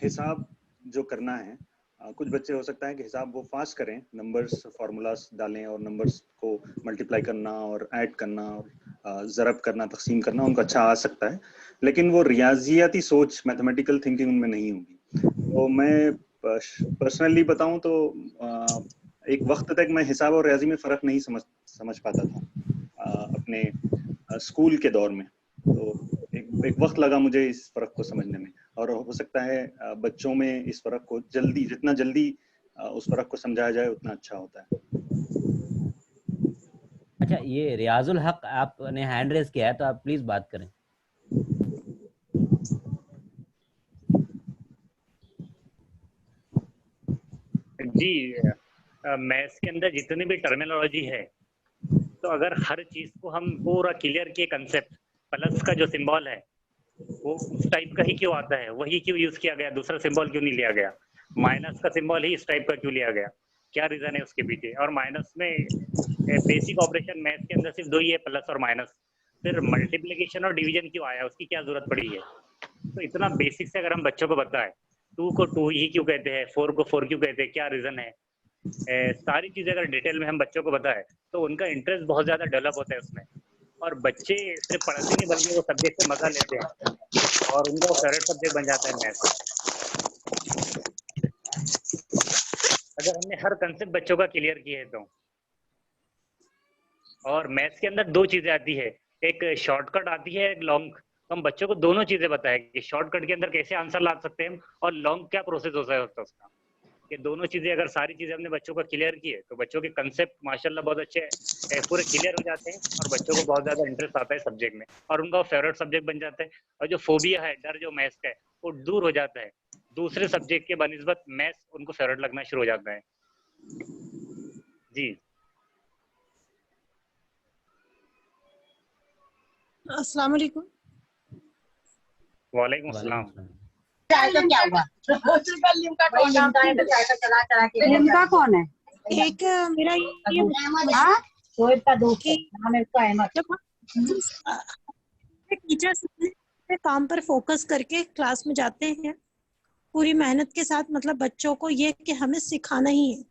हिसाब जो करना है, कुछ बच्चे हो सकता है कि हिसाब वो फास्ट करें, नंबर्स फार्मूलास डालें और नंबर्स को मल्टीप्लाई करना और ऐड करना और ज़रब करना, तकसीम करना उनको अच्छा आ सकता है, लेकिन वो रियाजियाती सोच, मैथमेटिकल थिंकिंग उनमें नहीं होगी। तो मैं पर्सनली बताऊं तो एक वक्त तक मैं हिसाब और रियाजी में फ़र्क नहीं समझ पाता था अपने स्कूल के दौर में। तो एक वक्त लगा मुझे इस फ़र्क को समझने में, और हो सकता है बच्चों में इस फ़र्क को जितना जल्दी उस फ़र्क को समझाया जाए उतना अच्छा होता है। अच्छा, ये रियाजुल हक आपने हैंड रेज किया है तो आप प्लीज बात करें। जी, मैथ्स के अंदर जितनी भी टर्मिनोलॉजी है, तो अगर हर चीज को हम पूरा क्लियर किए, कंसेप्ट प्लस का जो सिंबल है वो उस टाइप का ही क्यों आता है, वही क्यों यूज किया गया, दूसरा सिंबल क्यों नहीं लिया गया, माइनस का सिंबल ही इस टाइप का क्यों लिया गया, क्या रीजन है उसके पीछे। और माइनस में बेसिक ऑपरेशन मैथ्स के अंदर सिर्फ 2 ही है, प्लस और माइनस। फिर मल्टीप्लिकेशन और डिवीजन क्यों आया, उसकी क्या जरूरत पड़ी है। तो इतना बेसिक से अगर हम बच्चों को बताएं, 2 को 2 ही क्यों कहते हैं, 4 को 4 क्यों कहते हैं, क्या रीजन है, सारी चीजें अगर डिटेल में हम बच्चों को बताएं तो उनका इंटरेस्ट बहुत ज्यादा डेवलप होता है उसमें। और बच्चे सिर्फ पढ़ते नहीं बल्कि वो सब्जेक्ट से मजा लेते हैं और उनका फेवरेट सब्जेक्ट बन जाता है मैथ्स। अगर हमने हर कंसेप्ट बच्चों का क्लियर किया है तो। और मैथ्स के अंदर दो चीजें आती है, एक शॉर्टकट आती है, एक लॉन्ग। तो हम बच्चों को दोनों चीजें बताएं कि शॉर्टकट के अंदर कैसे आंसर ला सकते हैं और लॉन्ग क्या प्रोसेस होता है उसका। ये दोनों चीजें अगर सारी चीजें हमने बच्चों को क्लियर की है तो बच्चों के कंसेप्ट माशाल्लाह बहुत अच्छे पूरे क्लियर हो जाते हैं और बच्चों को बहुत ज्यादा इंटरेस्ट आता है सब्जेक्ट में और उनका फेवरेट सब्जेक्ट बन जाता है। और जो फोबिया है, डर जो मैथ्स का है, वो दूर हो जाता है। दूसरे सब्जेक्ट के बनिस्बत मैथ्स उनको फेवरेट लगना शुरू हो जाता है। जी अस्सलाम वालेकुम। वालेकुम अस्सलाम। क्या हुआ? लिम्का कौन है? एक मेरा ये शोएब का दोस्त है, नाम है उसका अहमद। टीचर्स अपने काम पर फोकस करके क्लास में जाते हैं पूरी मेहनत के साथ, मतलब बच्चों को ये कि हमें सिखाना ही है,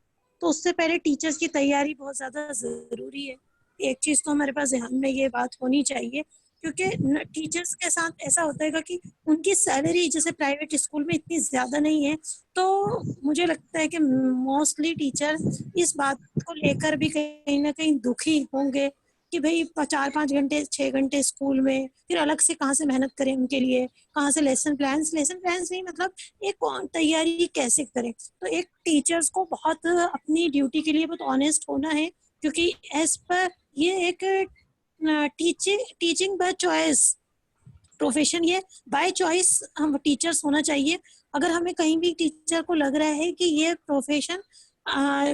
तो उससे पहले टीचर्स की तैयारी बहुत ज्यादा जरूरी है। एक चीज तो हमारे पास ध्यान में ये बात होनी चाहिए, क्योंकि टीचर्स के साथ ऐसा होता है कि उनकी सैलरी जैसे प्राइवेट स्कूल में इतनी ज्यादा नहीं है, तो मुझे लगता है कि मोस्टली टीचर इस बात को लेकर भी कहीं ना कहीं दुखी होंगे कि भाई 4-5 घंटे 6 घंटे स्कूल में, फिर अलग से कहाँ से मेहनत करें उनके लिए, कहाँ से लेसन प्लान्स नहीं, मतलब एक तैयारी कैसे करें। तो एक टीचर्स को बहुत अपनी ड्यूटी के लिए बहुत ऑनेस्ट होना है, क्योंकि एज पर ये एक टीचिंग बाय चॉइस प्रोफेशन, ये बाय चॉइस हम टीचर्स होना चाहिए। अगर हमें कहीं भी टीचर को लग रहा है कि ये प्रोफेशन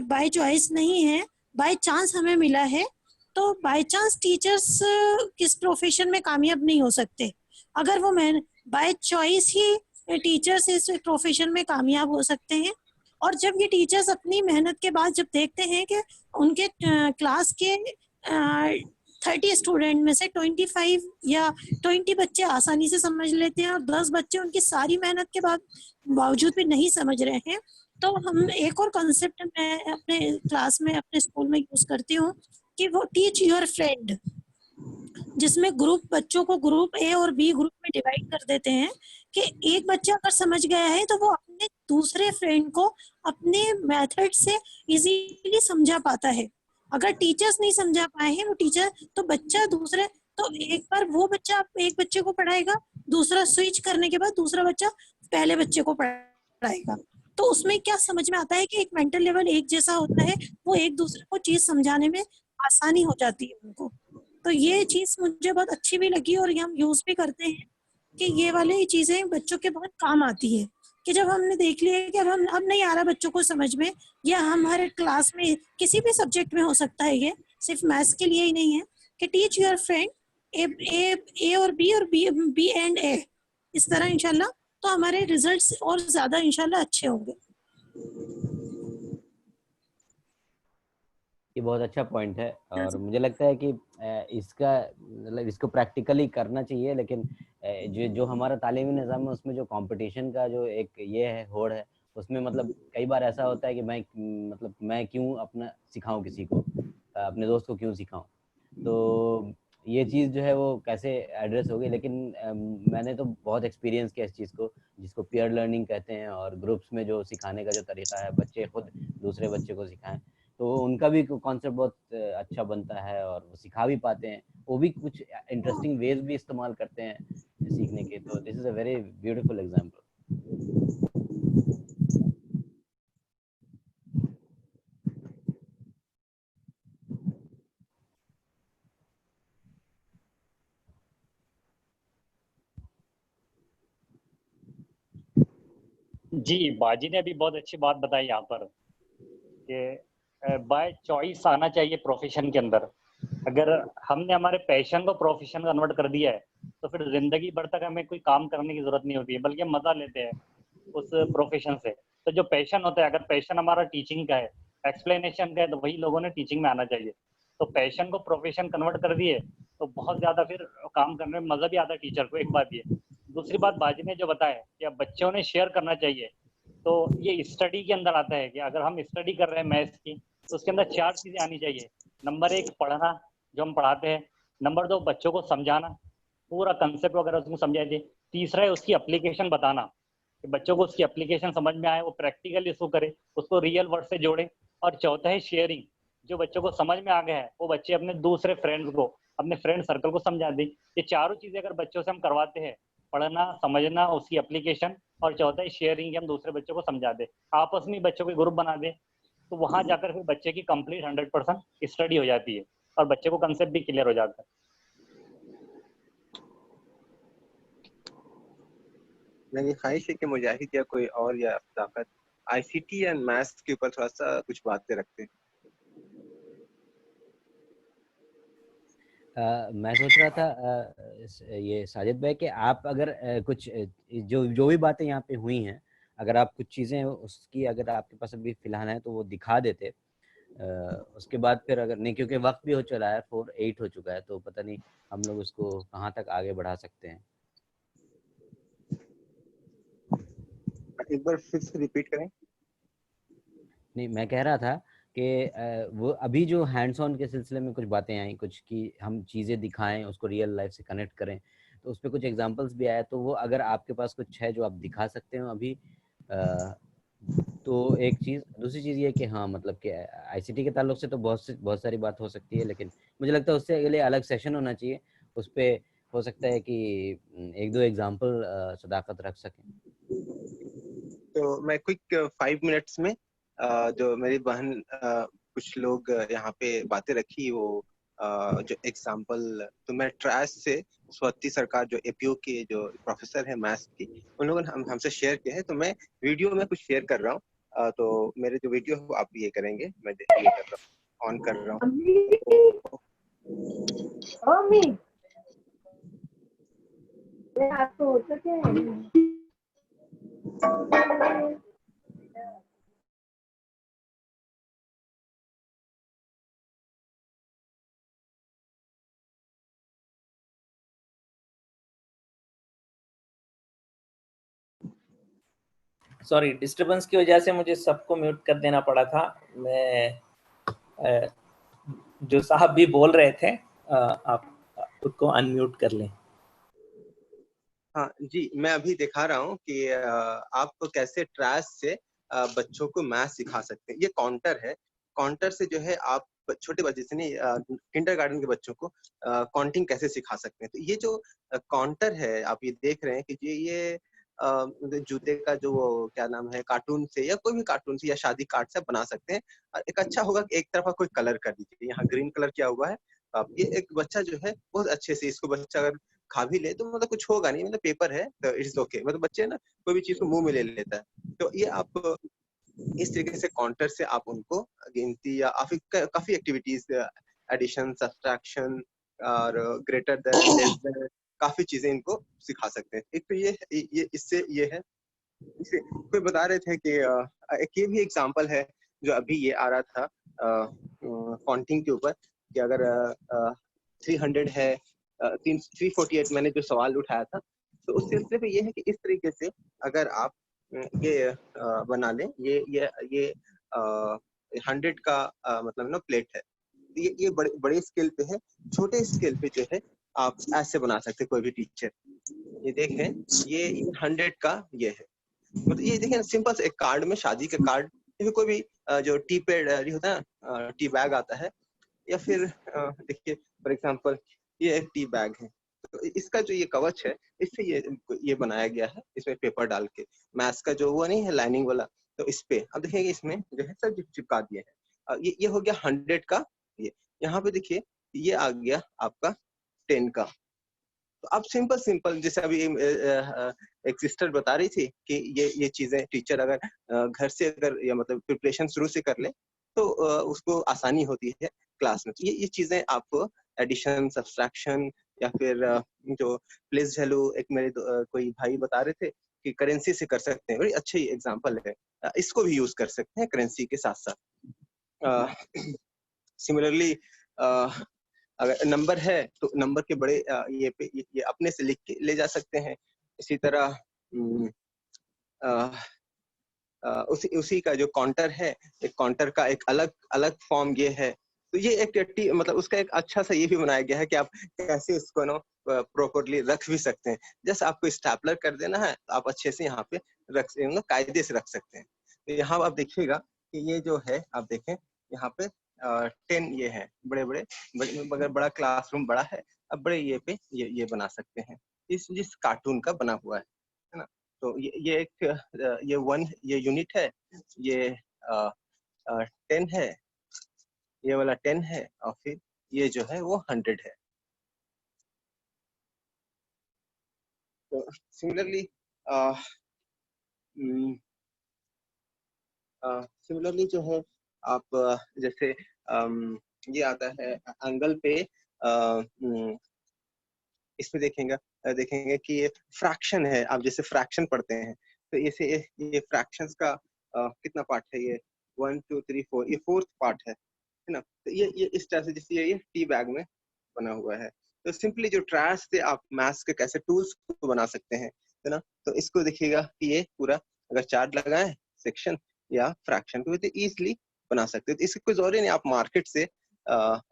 बाय चॉइस नहीं है, बाय चांस हमें मिला है, तो बाय चांस टीचर्स किस प्रोफेशन में कामयाब नहीं हो सकते। अगर वो बाय चॉइस ही टीचर्स इस प्रोफेशन में कामयाब हो सकते हैं। और जब ये टीचर्स अपनी मेहनत के बाद जब देखते हैं कि उनके क्लास के 30 स्टूडेंट में से 25 या 20 बच्चे आसानी से समझ लेते हैं और 10 बच्चे उनकी सारी मेहनत के बावजूद भी नहीं समझ रहे हैं, तो हम एक और कॉन्सेप्ट मैं अपने क्लास में अपने स्कूल में यूज करती हूँ कि वो टीच योर फ्रेंड, जिसमें ग्रुप बच्चों को ग्रुप ए और बी ग्रुप में डिवाइड कर देते हैं कि एक बच्चा अगर समझ गया है तो वो अपने दूसरे फ्रेंड को अपने मेथड से इजीली समझा पाता है। अगर टीचर्स नहीं समझा पाए हैं वो टीचर, तो बच्चा दूसरे, तो एक बार वो बच्चा एक बच्चे को पढ़ाएगा, दूसरा स्विच करने के बाद दूसरा बच्चा पहले बच्चे को पढ़ाएगा, तो उसमें क्या समझ में आता है कि एक मेंटल लेवल एक जैसा होता है, वो एक दूसरे को चीज समझाने में आसानी हो जाती है उनको। तो ये चीज मुझे बहुत अच्छी भी लगी और हम यूज भी करते हैं कि ये वाली चीजें बच्चों के बहुत काम आती है, कि जब हमने देख लिया कि अब नहीं आ रहा बच्चों को समझ में, या हमारे क्लास में किसी भी सब्जेक्ट में हो सकता है, ये सिर्फ मैथ्स के लिए ही नहीं है, कि टीच योर फ्रेंड ए और बी एंड ए, इस तरह इंशाल्लाह तो हमारे रिजल्ट्स और ज्यादा इंशाल्लाह अच्छे होंगे। ये बहुत अच्छा पॉइंट है और मुझे लगता है कि इसका मतलब इसको प्रैक्टिकली करना चाहिए, लेकिन जो हमारा तालीमी निज़ाम है उसमें जो कंपटीशन का जो एक ये है होड़ है, उसमें मतलब कई बार ऐसा होता है कि मैं क्यों अपना सिखाऊं किसी को, अपने दोस्त को क्यों सिखाऊं, तो ये चीज़ जो है वो कैसे एड्रेस होगी। लेकिन मैंने तो बहुत एक्सपीरियंस किया इस चीज़ को, जिसको पीयर लर्निंग कहते हैं, और ग्रुप्स में जो सिखाने का जो तरीका है, बच्चे खुद दूसरे बच्चे को सिखाएं, तो उनका भी कॉन्सेप्ट बहुत अच्छा बनता है और वो सिखा भी पाते हैं, वो भी कुछ इंटरेस्टिंग वेज भी इस्तेमाल करते हैं सीखने के। तो this is a very beautiful example. जी, बाजी ने अभी बहुत अच्छी बात बताई यहाँ पर कि बाय चॉइस आना चाहिए प्रोफेशन के अंदर। अगर हमने हमारे पैशन को प्रोफेशन कन्वर्ट कर दिया है तो फिर जिंदगी भर तक हमें कोई काम करने की जरूरत नहीं होती है, बल्कि हम मजा लेते हैं उस प्रोफेशन से। तो जो पैशन होता है, अगर पैशन हमारा टीचिंग का है, एक्सप्लेनेशन का है, तो वही लोगों ने टीचिंग में आना चाहिए। तो पैशन को प्रोफेशन कन्वर्ट कर दिए तो बहुत ज्यादा फिर काम करने में मजा भी आता है टीचर को। एक बात ये, दूसरी बात बाजी ने जो बताया कि अब बच्चों ने शेयर करना चाहिए, तो ये स्टडी के अंदर आता है कि अगर हम स्टडी कर रहे हैं मैथ्स की तो उसके अंदर 4 चीजें आनी चाहिए। नंबर 1 पढ़ना, जो हम पढ़ाते हैं। नंबर 2 बच्चों को समझाना, पूरा कंसेप्ट वगैरह उसको समझाइए। तीसरा है उसकी एप्लीकेशन बताना कि बच्चों को उसकी एप्लीकेशन समझ में आए, वो प्रैक्टिकली इसको करे, उसको रियल वर्ड से जोड़े। और चौथा है शेयरिंग, जो बच्चों को समझ में आ गया है वो बच्चे अपने दूसरे फ्रेंड्स को, अपने फ्रेंड सर्कल को समझा दें। ये चारों चीजें अगर बच्चों से हम करवाते हैं, पढ़ना, समझना, उसकी एप्लीकेशन, और चौथा है शेयरिंग, हम दूसरे बच्चों को समझा दें, आपस में बच्चों के ग्रुप बना दें, तो वहां जाकर फिर बच्चे की कंप्लीट 100% स्टडी हो जाती है और बच्चे को कंसेप्ट भी क्लियर हो जाता है। मेरी ख्वाहिश है कि मुजाहिद या कोई और या सदाकत आईसीटी एंड मैथ्स के ऊपर थोड़ा सा कुछ बातें रखते हैं। मैं सोच रहा था ये साजिद भाई कि आप अगर कुछ जो भी बातें यहाँ पे हुई हैं, अगर आप कुछ चीज़ें उसकी अगर आपके पास अभी फिलहाल है तो वो दिखा देते, उसके बाद फिर अगर नहीं, क्योंकि वक्त भी हो चला है, 4:08 हो चुका है, तो पता नहीं हम लोग उसको कहाँ तक आगे बढ़ा सकते हैं। एक बार फिर से रिपीट करें। नहीं, मैं कह रहा था कि वो अभी जो हैंड्स ऑन के सिलसिले में कुछ बातें आई, कुछ कि हम चीज़ें दिखाएं, उसको रियल लाइफ से कनेक्ट करें, तो उस पर कुछ एग्जांपल्स भी आया, तो वो अगर आपके पास कुछ है जो आप दिखा सकते हो अभी, तो एक चीज़। दूसरी चीज़ ये कि हाँ, मतलब कि आईसीटी के ताल्लुक से तो बहुत सारी बात हो सकती है, लेकिन मुझे लगता है उससे अगले अलग सेशन होना चाहिए, उस पर हो सकता है कि 1-2 एग्जाम्पल सदाकत रख सकें। तो मैं क्विक 5 मिनट्स में जो मेरी बहन कुछ लोग यहाँ पे बातें रखी, वो जो एग्जाम्पल, तो मैं ट्रैश से स्वाति सरकार जो एपीओ के जो प्रोफेसर है मैथ्स की, उन लोगों ने हमसे शेयर किया है, तो मैं वीडियो में कुछ शेयर कर रहा हूँ। तो मेरे जो वीडियो है आप ये करेंगे, मैं ये कर रहा हूँ, ऑन कर रहा हूँ। सॉरी, डिस्टरबेंस की वजह से मुझे सबको म्यूट कर देना पड़ा था। मैं जो साहब भी बोल रहे थे, आप खुद को अनम्यूट कर लें। हाँ जी, मैं अभी दिखा रहा हूँ कि आप कैसे ट्रैश से बच्चों को मैथ सिखा सकते हैं। ये काउंटर है, काउंटर से जो है आप छोटे बच्चे से नहीं, किंडरगार्टन के बच्चों को काउंटिंग कैसे सिखा सकते हैं। तो ये जो काउंटर है, आप ये देख रहे हैं कि ये जूते का जो क्या नाम है, कार्टून से या कोई भी कार्टून से या शादी कार्ड से बना सकते हैं। और एक अच्छा होगा कि एक तरफा कोई कलर कर दीजिए। यहाँ ग्रीन कलर किया हुआ है। आप ये एक बच्चा जो है बहुत अच्छे से इसको बच्चा अगर खा भी ले तो मतलब कुछ होगा नहीं, मतलब पेपर है तो इट्स ओके। मतलब बच्चे ना कोई भी चीज को मुंह में ले लेता है। तो ये आप इस तरीके से काउंटर से आप उनको गिनती या काफी एक्टिविटीज, एडिशन, सब्ट्रैक्शन और ग्रेटर देन, लेस देन, काफी चीजें इनको सिखा सकते हैं। एक तो ये इससे ये है। इसे कोई बता रहे थे कि एक ये भी एग्जांपल है जो अभी ये आ रहा था काउंटिंग के ऊपर, कि अगर 300 है, 348 मैंने जो सवाल उठाया था, तो उस सिलसिले पे ये है कि इस तरीके से अगर आप ये बना लें, ये 100 का मतलब ना प्लेट है, ये बड़े स्केल पे है। छोटे स्केल पे जो है आप ऐसे बना सकते हैं। कोई भी टीचर ये देखें, ये 100 का ये है, मतलब ये देखें सिंपल से एक कार्ड में, शादी के कार्ड, या कोई भी जो टी पैड होता है, टी बैग आता है, या फिर देखिए फॉर एग्जांपल ये एक टी बैग है, तो इसका जो ये कवच है, इससे ये बनाया गया है, इसमें पेपर डाल के। मैथ्स का जो वो नहीं है लाइनिंग वाला, तो इस पे अब देखिए इसमें जो है सब चिपका दिया है। ये हो गया 100 का। ये यहाँ पे देखिए ये आ गया आपका 10 का। तो अब सिंपल जैसे अभी एक सिस्टर बता रही थी कि ये चीजें टीचर अगर घर से अगर या मतलब प्रिपरेशन शुरू से कर ले तो उसको आसानी होती है क्लास में। ये चीजें आपको एडिशन, सब्सट्रैक्शन, या फिर जो प्लेस वैल्यू, एक मेरे कोई भाई बता रहे थे कि करेंसी से कर सकते हैं। बड़ी अच्छी एग्जांपल है, इसको भी यूज कर सकते हैं करेंसी के साथ साथ। सिमिलरली अगर नंबर है तो नंबर के बड़े ये अपने से लिख के ले जा सकते हैं। इसी तरह उसी का जो काउंटर है, एक काउंटर का एक अलग फॉर्म ये है। तो ये एक मतलब उसका एक अच्छा सा ये भी बनाया गया है कि आप कैसे इसको ना प्रॉपरली रख भी सकते हैं। जस्ट आपको स्टैपलर कर देना है, तो आप अच्छे से यहाँ पे कायदे से रख सकते हैं। तो यहाँ आप देखिएगा कि ये जो है, आप देखें यहाँ पे 10 ये है, बड़े बड़े, अगर बड़ा क्लासरूम बड़ा है, अब बड़े ये पे ये बना सकते हैं, जिस कार्टून का बना हुआ है ना। तो ये एक ये 1 ये यूनिट है, ये 10 है, ये वाला 10 है, और फिर ये जो है वो 100 है। तो सिमिलरली सिमिलरली जो है आप जैसे ये आता है एंगल पे, इसमें देखेंगे कि ये फ्रैक्शन है। आप जैसे फ्रैक्शन पढ़ते हैं तो ये फ्रैक्शंस का कितना पार्ट है, ये 1 2 3 4, ये 4th पार्ट है ना। तो ये इस तरह से जैसे ये टी बैग में बना हुआ है। तो सिंपली जो ट्रायड से आप मैथ्स के कैसे टूल्स को बना सकते हैं, है ना। तो इसको देखिएगा कि ये पूरा अगर चार्ट लगाएं सेक्शन या फ्रैक्शन को, तो इजीली बना सकते हैं। तो इसकी कोई जरूरी नहीं आप मार्केट से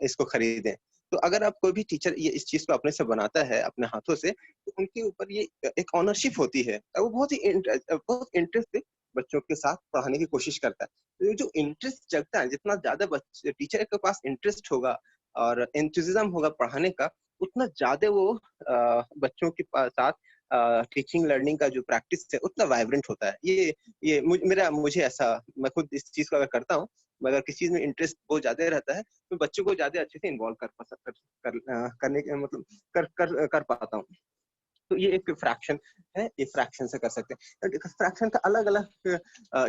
इसको खरीदें। तो अगर आप कोई भी टीचर ये इस चीज को अपने से बनाता है अपने हाथों से, तो उनके ऊपर ये एक ऑनरशिप होती है, और वो बहुत इंटरेस्ट से बच्चों के साथ पढ़ाने की कोशिश करता है। तो जो इंटरेस्ट जगता है, जितना ज्यादा बच्चे टीचर के पास इंटरेस्ट होगा और एंथुसिज्म होगा पढ़ाने का, उतना ज्यादा वो बच्चों के साथ टीचिंग लर्निंग का जो प्रैक्टिस है उतना वाइब्रेंट होता है। ये मुझे ऐसा, मैं खुद इस चीज को अगर करता हूँ, अगर किसी चीज में इंटरेस्ट बहुत ज्यादा रहता है तो बच्चों को ज्यादा अच्छे से इन्वॉल्व करने के मतलब कर पाता हूँ। तो ये एक फ्रैक्शन है, ये फ्रैक्शन से कर सकते हैं। फ्रैक्शन का अलग अलग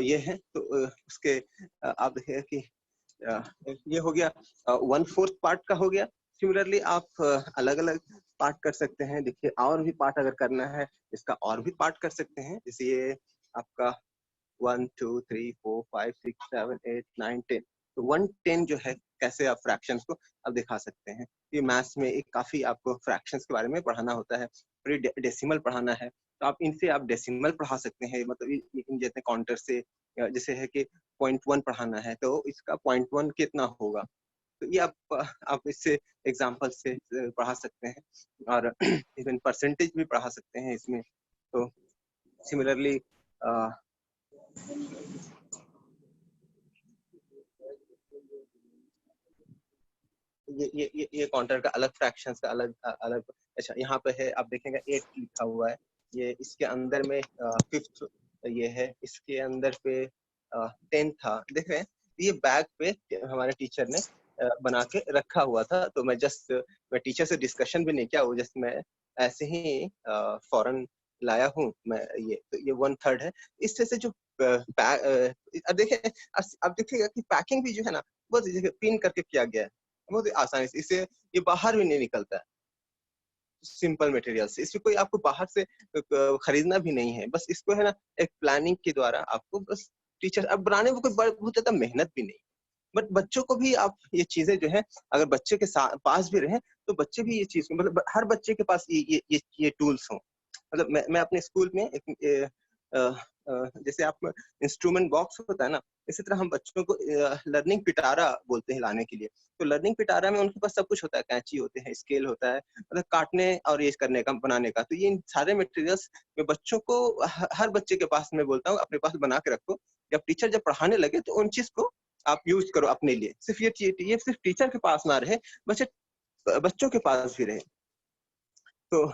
ये है, तो उसके आप देखिए कि ये हो गया 1/4 पार्ट का हो गया। सिमिलरली आप अलग अलग पार्ट कर सकते हैं। देखिए और भी पार्ट अगर करना है, इसका और भी पार्ट कर सकते हैं। जैसे ये आपका 1 2 3 4 5 6 7 8 9 10, तो 110 जो है कैसे आप फ्रैक्शंस को आप दिखा सकते हैं। ये मैथ्स में एक काफी आपको फ्रैक्शंस के बारे में पढ़ाना होता है, फिर डेसिमल पढ़ाना है, तो आप इनसे आप डेसिमल पढ़ा सकते हैं। मतलब इन जैसे काउंटर से, जैसे है कि 0.1 पढ़ाना है तो इसका 0.1 कितना होगा, तो ये आप इससे एग्जांपल से पढ़ा सकते हैं, और इवन परसेंटेज भी पढ़ा सकते हैं इसमें। तो सिमिलरली ये काउंटर का अलग, फ्रैक्शंस का अलग अलग। अच्छा यहाँ पे है, आप देखेंगे 8 लिखा हुआ है, ये इसके अंदर में 5th ये है, इसके अंदर पे 10 था। देख रहे हैं ये बैग पे हमारे टीचर ने बना के रखा हुआ था। तो मैं टीचर से डिस्कशन भी नहीं किया, वो जस्ट मैं ऐसे ही फौरन लाया हूँ मैं। तो ये 1/3 है। इस तरह से जो अब देखिएगा कि पैकिंग भी जो है ना बहुत पिन करके किया गया है, बहुत आसानी से, इससे ये बाहर भी नहीं निकलता है। सिंपल मटेरियल से, इसमें कोई आपको बाहर से खरीदना भी नहीं है, बस इसको है ना एक प्लानिंग के द्वारा आपको बस टीचर, अब बनाने में कोई बहुत ज्यादा मेहनत भी नहीं। बट बच्चों को भी आप ये चीजें जो है, अगर बच्चे के पास भी रहे तो बच्चे भी ये चीज, मतलब हर बच्चे के पास ये टूल्स हों। मतलब मैं अपने स्कूल में जैसे आप इंस्ट्रूमेंट बॉक्स होता है ना, इसी तरह हम बच्चों को लर्निंग पिटारा बोलते हैं लाने के लिए। तो लर्निंग पिटारा में उनके पास सब कुछ होता है, कैंची होते हैं, स्केल होता है, मतलब काटने और ये करने का, बनाने का। तो ये सारे मटेरियल्स में बच्चों को, हर बच्चे के पास मैं बोलता हूँ अपने पास बना के रखो। जब टीचर जब पढ़ाने लगे तो उन चीज को आप यूज करो अपने लिए। सिर्फ ये सिर्फ टीचर के पास ना रहे, बच्चों के पास भी रहे। तो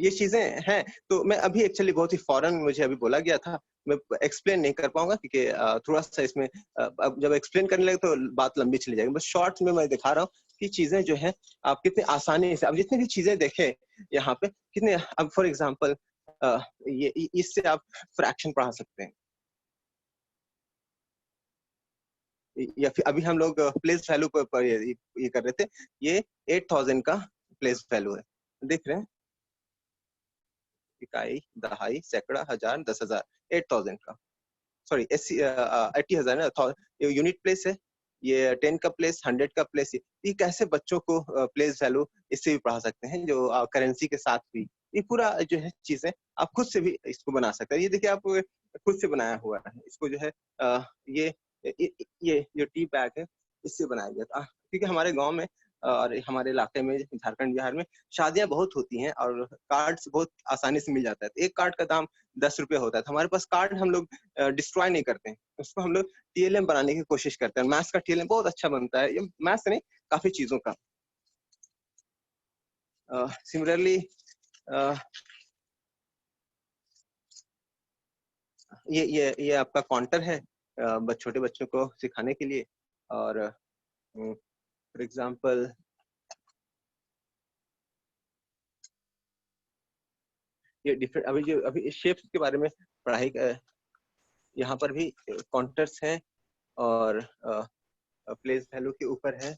ये चीजें हैं। तो मैं अभी एक्चुअली बहुत ही फौरन मुझे अभी बोला गया था, मैं एक्सप्लेन नहीं कर पाऊंगा क्योंकि थोड़ा सा इसमें अब जब एक्सप्लेन करने लगे तो बात लंबी चली जाएगी। बस शॉर्ट में मैं दिखा रहा हूँ कि चीजें जो है आप कितनी आसानी से, अब जितनी भी चीजें देखें यहाँ पे कितने, अब फॉर एग्जाम्पल ये इससे आप फ्रैक्शन पढ़ा सकते हैं, या फिर अभी हम लोग प्लेस वैल्यू पर ये कर रहे थे। ये 8000 का प्लेस वैल्यू है, देख रहे हैं, इकाई, दहाई, सैकड़ा, हजार, 10,000, 8000 का, सॉरी 80,000 यूनिट प्लेस है। ये 10 का प्लेस, 100 का प्लेस, ये कैसे बच्चों को प्लेस वैल्यू इससे भी पढ़ा सकते हैं, जो करेंसी के साथ भी। ये पूरा जो है चीजें आप खुद से भी इसको बना सकते हैं। ये देखिए आप खुद से बनाया हुआ है, इसको जो है ये जो टी बैग है इससे बनाया गया था, क्योंकि हमारे गांव में और हमारे इलाके में झारखंड बिहार में शादियां बहुत होती हैं और कार्ड्स बहुत आसानी से मिल जाता है। तो एक कार्ड का दाम 10 रुपये होता है। तो हमारे पास कार्ड हम लोग डिस्ट्रॉय नहीं करते हैं, उसको हम लोग TLM बनाने की कोशिश करते हैं। मैथ्स का TLM बहुत अच्छा बनता है, ये मैथ्स नहीं काफी चीजों का। सिमिलरली ये आपका काउंटर है छोटे बच्चों को सिखाने के लिए। और फॉर एग्जांपल ये डिफरेंट अभी शेप्स के बारे में पढ़ाई यहाँ पर भी काउंटर्स हैं और प्लेस वैल्यू के ऊपर है।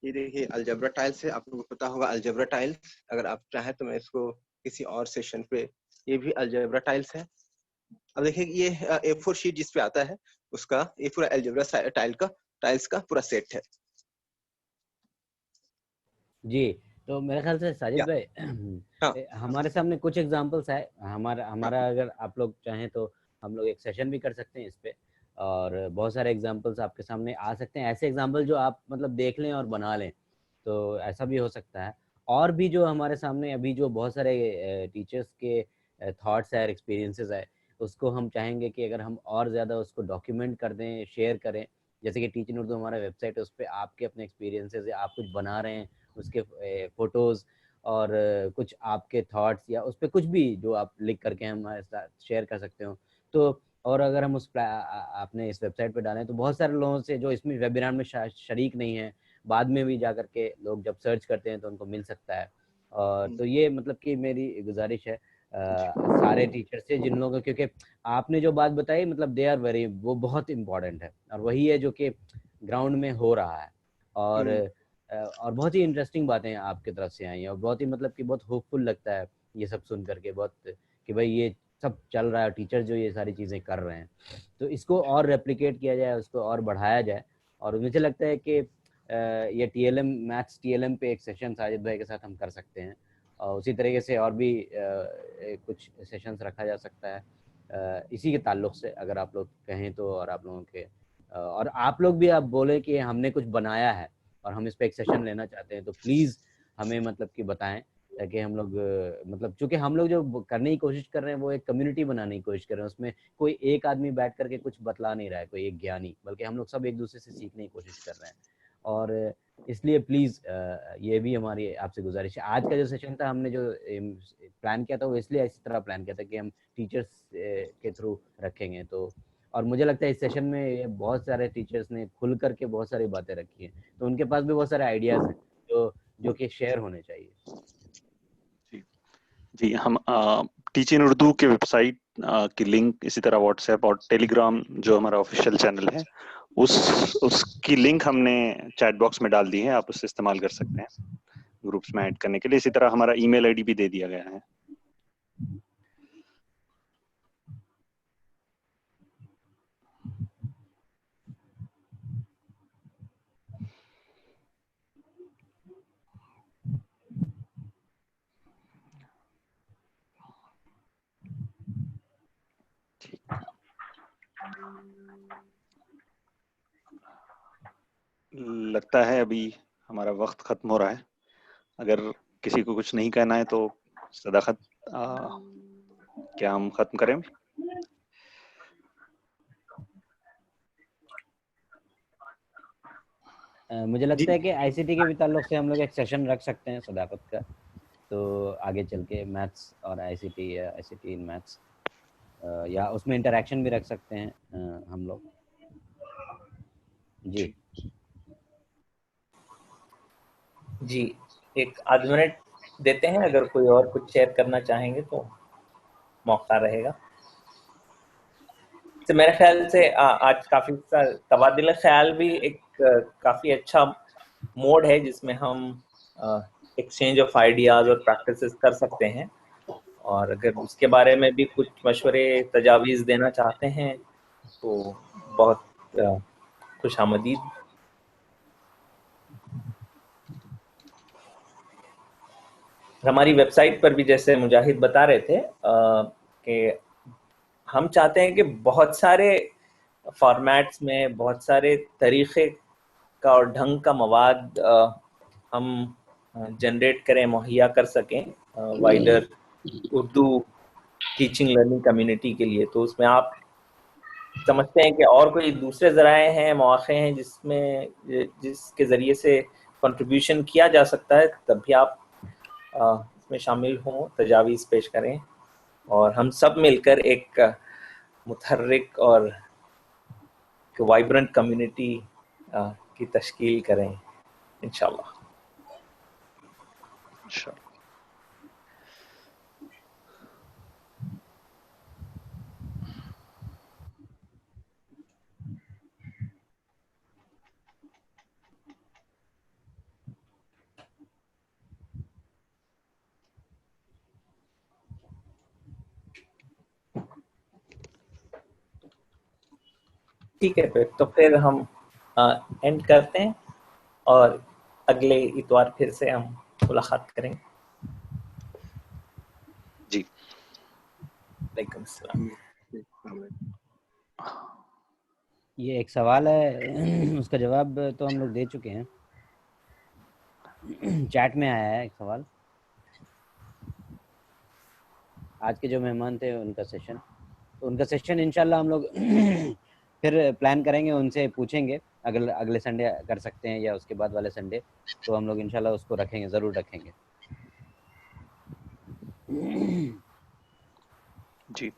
ये देखिए अलजेब्रा टाइल्स है, आपको पता होगा अलजेब्रा टाइल्स। अगर आप चाहें तो मैं इसको किसी और सेशन पे, ये भी अलजेब्रा टाइल्स है। अब देखिए ये A4 शीट जिस पे आता है उसका ये पूरा अलजेब्रा टाइल्स का पूरा सेट है। जी, तो मेरे ख्याल से साजिद भाई हमारे सामने कुछ एग्जांपल्स है। हमारा अगर आप लोग चाहें तो हम लोग एक सेशन भी कर सकते हैं इस पे, और बहुत सारे एग्जांपल्स आपके सामने आ सकते हैं, ऐसे एग्जांपल जो आप मतलब देख लें और बना लें, तो ऐसा भी हो सकता है। और भी जो हमारे सामने अभी जो बहुत सारे टीचर्स के थॉट्स है, एक्सपीरियंसेस है, उसको हम चाहेंगे कि अगर हम और ज़्यादा उसको डॉक्यूमेंट कर दें, शेयर करें। जैसे कि टीचिंग उर्दू हमारा वेबसाइट है, उस पर आपके अपने एक्सपीरियंसेस या आप कुछ बना रहे हैं, उसके फोटोज़ और कुछ आपके थॉट्स या उस पर कुछ भी जो आप लिख करके हमारे साथ शेयर कर सकते हो। तो और अगर हम उस आपने इस वेबसाइट पे डालें तो बहुत सारे लोगों से जो इसमें वेबिनार में शरीक नहीं है, बाद में भी जा करके लोग जब सर्च करते हैं तो उनको मिल सकता है। और तो ये मतलब कि मेरी गुजारिश है सारे टीचर से, जिन लोगों, क्योंकि आपने जो बात बताई मतलब दे आर वेरी, वो बहुत इम्पोर्टेंट है और वही है जो कि ग्राउंड में हो रहा है। और बहुत ही इंटरेस्टिंग बातें आपकी तरफ से आई हैं और बहुत ही मतलब कि बहुत होपफुल लगता है ये सब सुन करके, बहुत कि भाई ये सब चल रहा है, टीचर जो ये सारी चीज़ें कर रहे हैं, तो इसको और रेप्लिकेट किया जाए, उसको और बढ़ाया जाए। और मुझे लगता है कि ये मैथ्स TLM पे एक सेशन साजिद भाई के साथ हम कर सकते हैं, और उसी तरीके से और भी कुछ सेशंस रखा जा सकता है इसी के ताल्लुक से, अगर आप लोग कहें तो। और आप लोगों के और आप लोग भी आप बोले कि हमने कुछ बनाया है और हम इस पे एक सेशन लेना चाहते हैं, तो प्लीज़ हमें मतलब कि बताएं, ताकि हम लोग मतलब चूंकि हम लोग जो करने की कोशिश कर रहे हैं वो एक कम्युनिटी बनाने की कोशिश कर रहे हैं, उसमें कोई एक आदमी बैठ करके कुछ बतला नहीं रहा है, कोई एक ज्ञानी, बल्कि हम लोग सब एक दूसरे से सीखने की कोशिश कर रहे हैं। और इसलिए प्लीज़ ये भी हमारी आपसे गुजारिश है। आज का जो सेशन था, हमने जो प्लान किया था वो इसलिए इस तरह प्लान किया था कि हम टीचर्स के थ्रू रखेंगे। तो और मुझे लगता है इस सेशन में बहुत सारे टीचर्स ने खुल करके बहुत सारी बातें रखी हैं, तो उनके पास भी बहुत सारे आइडियाज़ हैं जो कि शेयर होने चाहिए। जी, हम टीचिंग उर्दू के वेबसाइट की लिंक, इसी तरह व्हाट्सएप और टेलीग्राम जो हमारा ऑफिशियल चैनल है, उसकी लिंक हमने चैट बॉक्स में डाल दी है, आप उससे इस्तेमाल कर सकते हैं ग्रुप्स में ऐड करने के लिए। इसी तरह हमारा ईमेल आईडी भी दे दिया गया है। लगता है अभी हमारा वक्त खत्म हो रहा है। अगर किसी को कुछ नहीं कहना है तो सदाकत, क्या हम खत्म करें? मुझे लगता है कि ICT के भी ताल्लुक से हम लोग एक सेशन रख सकते हैं सदाकत का, तो आगे चल के मैथ्स और ICT या ICT इन मैथ्स, या उसमें इंटरेक्शन भी रख सकते हैं हम लोग। जी, एक आध मिनट देते हैं, अगर कोई और कुछ शेयर करना चाहेंगे तो मौका रहेगा। तो मेरे ख्याल से आज काफी तबादला ख्याल भी एक काफी अच्छा मोड है जिसमें हम एक्सचेंज ऑफ आइडियाज और प्रैक्टिसेस कर सकते हैं। और अगर उसके बारे में भी कुछ मशवरे, तजावीज़ देना चाहते हैं तो बहुत खुशामदीद। हमारी वेबसाइट पर भी जैसे मुजाहिद बता रहे थे कि हम चाहते हैं कि बहुत सारे फॉर्मेट्स में बहुत सारे तरीक़े का और ढंग का मवाद हम जनरेट करें, मुहैया कर सकें wider Urdu teaching learning community के लिए। तो उसमें आप समझते हैं कि और कोई दूसरे ज़राए हैं, मौक़े हैं जिसके ज़रिए से कंट्रीब्यूशन किया जा सकता है, तब भी आप इसमें शामिल हों, तजावीज़ पेश करें और हम सब मिलकर एक मुतहर्रिक और वाइब्रेंट कम्युनिटी की तश्कील करें इंशाल्लाह। ठीक है, तो फिर हम एंड करते हैं और अगले इतवार फिर से हम मुलाकात करेंगे। जी, वालेकुम अस्सलाम। ये एक सवाल है, उसका जवाब तो हम लोग दे चुके हैं। चैट में आया है एक सवाल, आज के जो मेहमान थे उनका सेशन, तो उनका सेशन इंशाल्लाह हम लोग फिर प्लान करेंगे, उनसे पूछेंगे अगले संडे कर सकते हैं या उसके बाद वाले संडे, तो हम लोग इंशाल्लाह उसको रखेंगे, ज़रूर रखेंगे। जी।